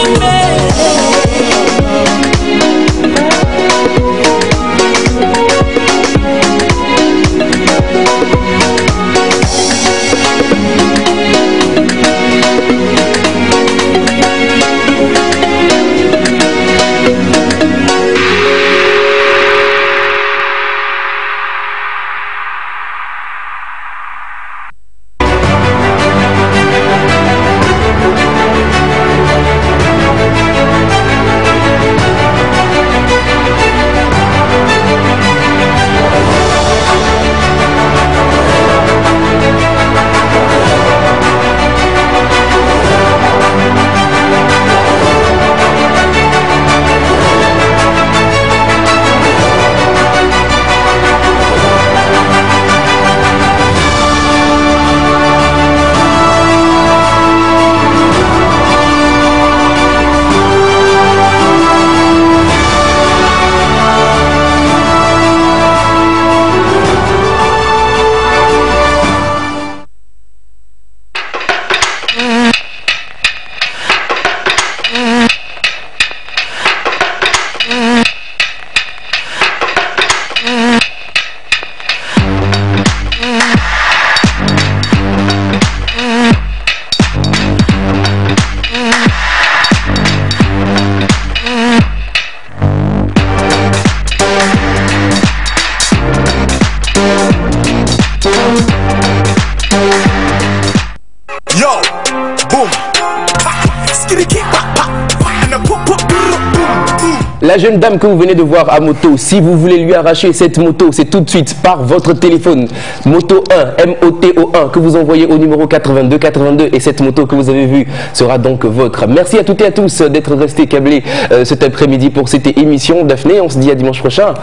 La jeune dame que vous venez de voir à moto, si vous voulez lui arracher cette moto, c'est tout de suite par votre téléphone. Moto 1, MOTO1, que vous envoyez au numéro 8282 et cette moto que vous avez vue sera donc votre. Merci à toutes et à tous d'être restés câblés cet après-midi pour cette émission. Daphné, on se dit à dimanche prochain.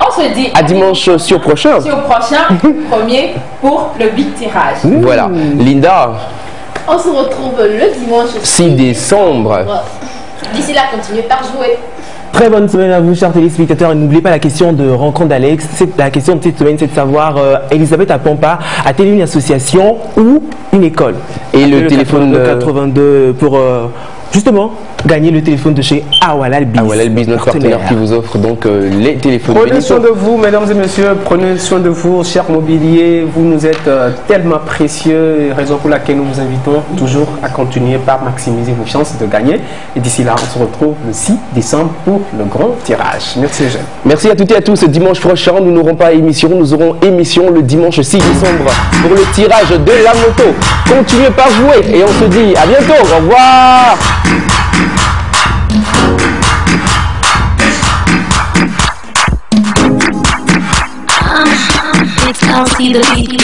On se dit à dimanche sur prochain. Sur prochain, premier pour le big tirage. Voilà. Linda. On se retrouve le dimanche 6 décembre. D'ici là, continuez par jouer. Très bonne semaine à vous, chers téléspectateurs. Et n'oubliez pas la question de rencontre d'Alex. La question de cette semaine, c'est de savoir, Elisabeth Apompa a-t-elle une association ou une école? Et le téléphone 82 pour justement gagner le téléphone de chez Awalal Biz. Awalal Biz, notre partenaire qui vous offre donc les téléphones. Prenez soin de vous, mesdames et messieurs. Prenez soin de vous, chers mobiliers. Vous nous êtes tellement précieux, raison pour laquelle nous vous invitons toujours à continuer par maximiser vos chances de gagner. Et d'ici là, on se retrouve le 6 décembre pour le grand tirage. Merci les jeunes. Merci à toutes et à tous. Dimanche prochain, nous n'aurons pas émission. Nous aurons émission le dimanche 6 décembre pour le tirage de la moto. Continuez par jouer et on se dit à bientôt. Au revoir. Can't see the beat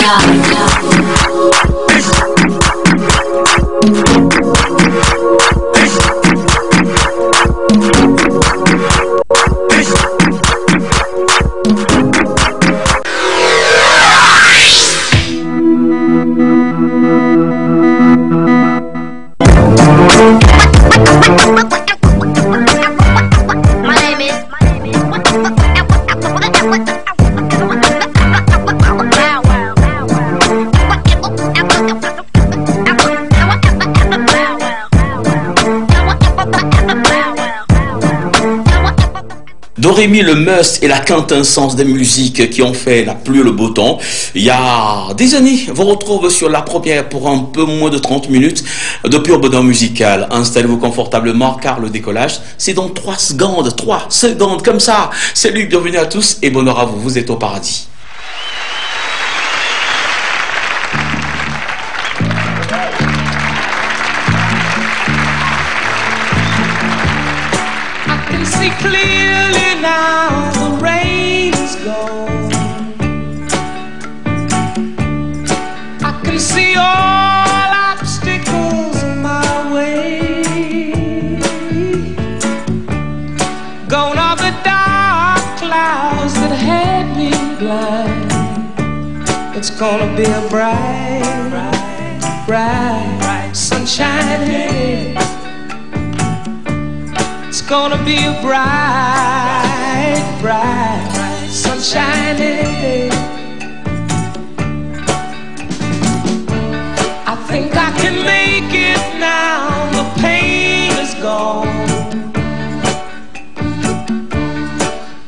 Dorémy, le must et la quintessence des musiques qui ont fait la pluie et le beau temps. Il y a des années, vous retrouvez sur la première pour un peu moins de 30 minutes de pur bonheur musical. Installez-vous confortablement car le décollage, c'est dans 3 secondes comme ça. Salut, bienvenue à tous et bonheur à vous, vous êtes au paradis. see clearly now the rain is gone. I can see all obstacles in my way. Gone are the dark clouds that had me blind. It's gonna be a bright, bright, bright, sunshine day. It's gonna be a bright, bright, bright, sunshine day. I think I can make it now. The pain is gone.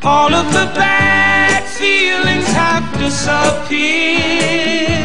All of the bad feelings have disappeared.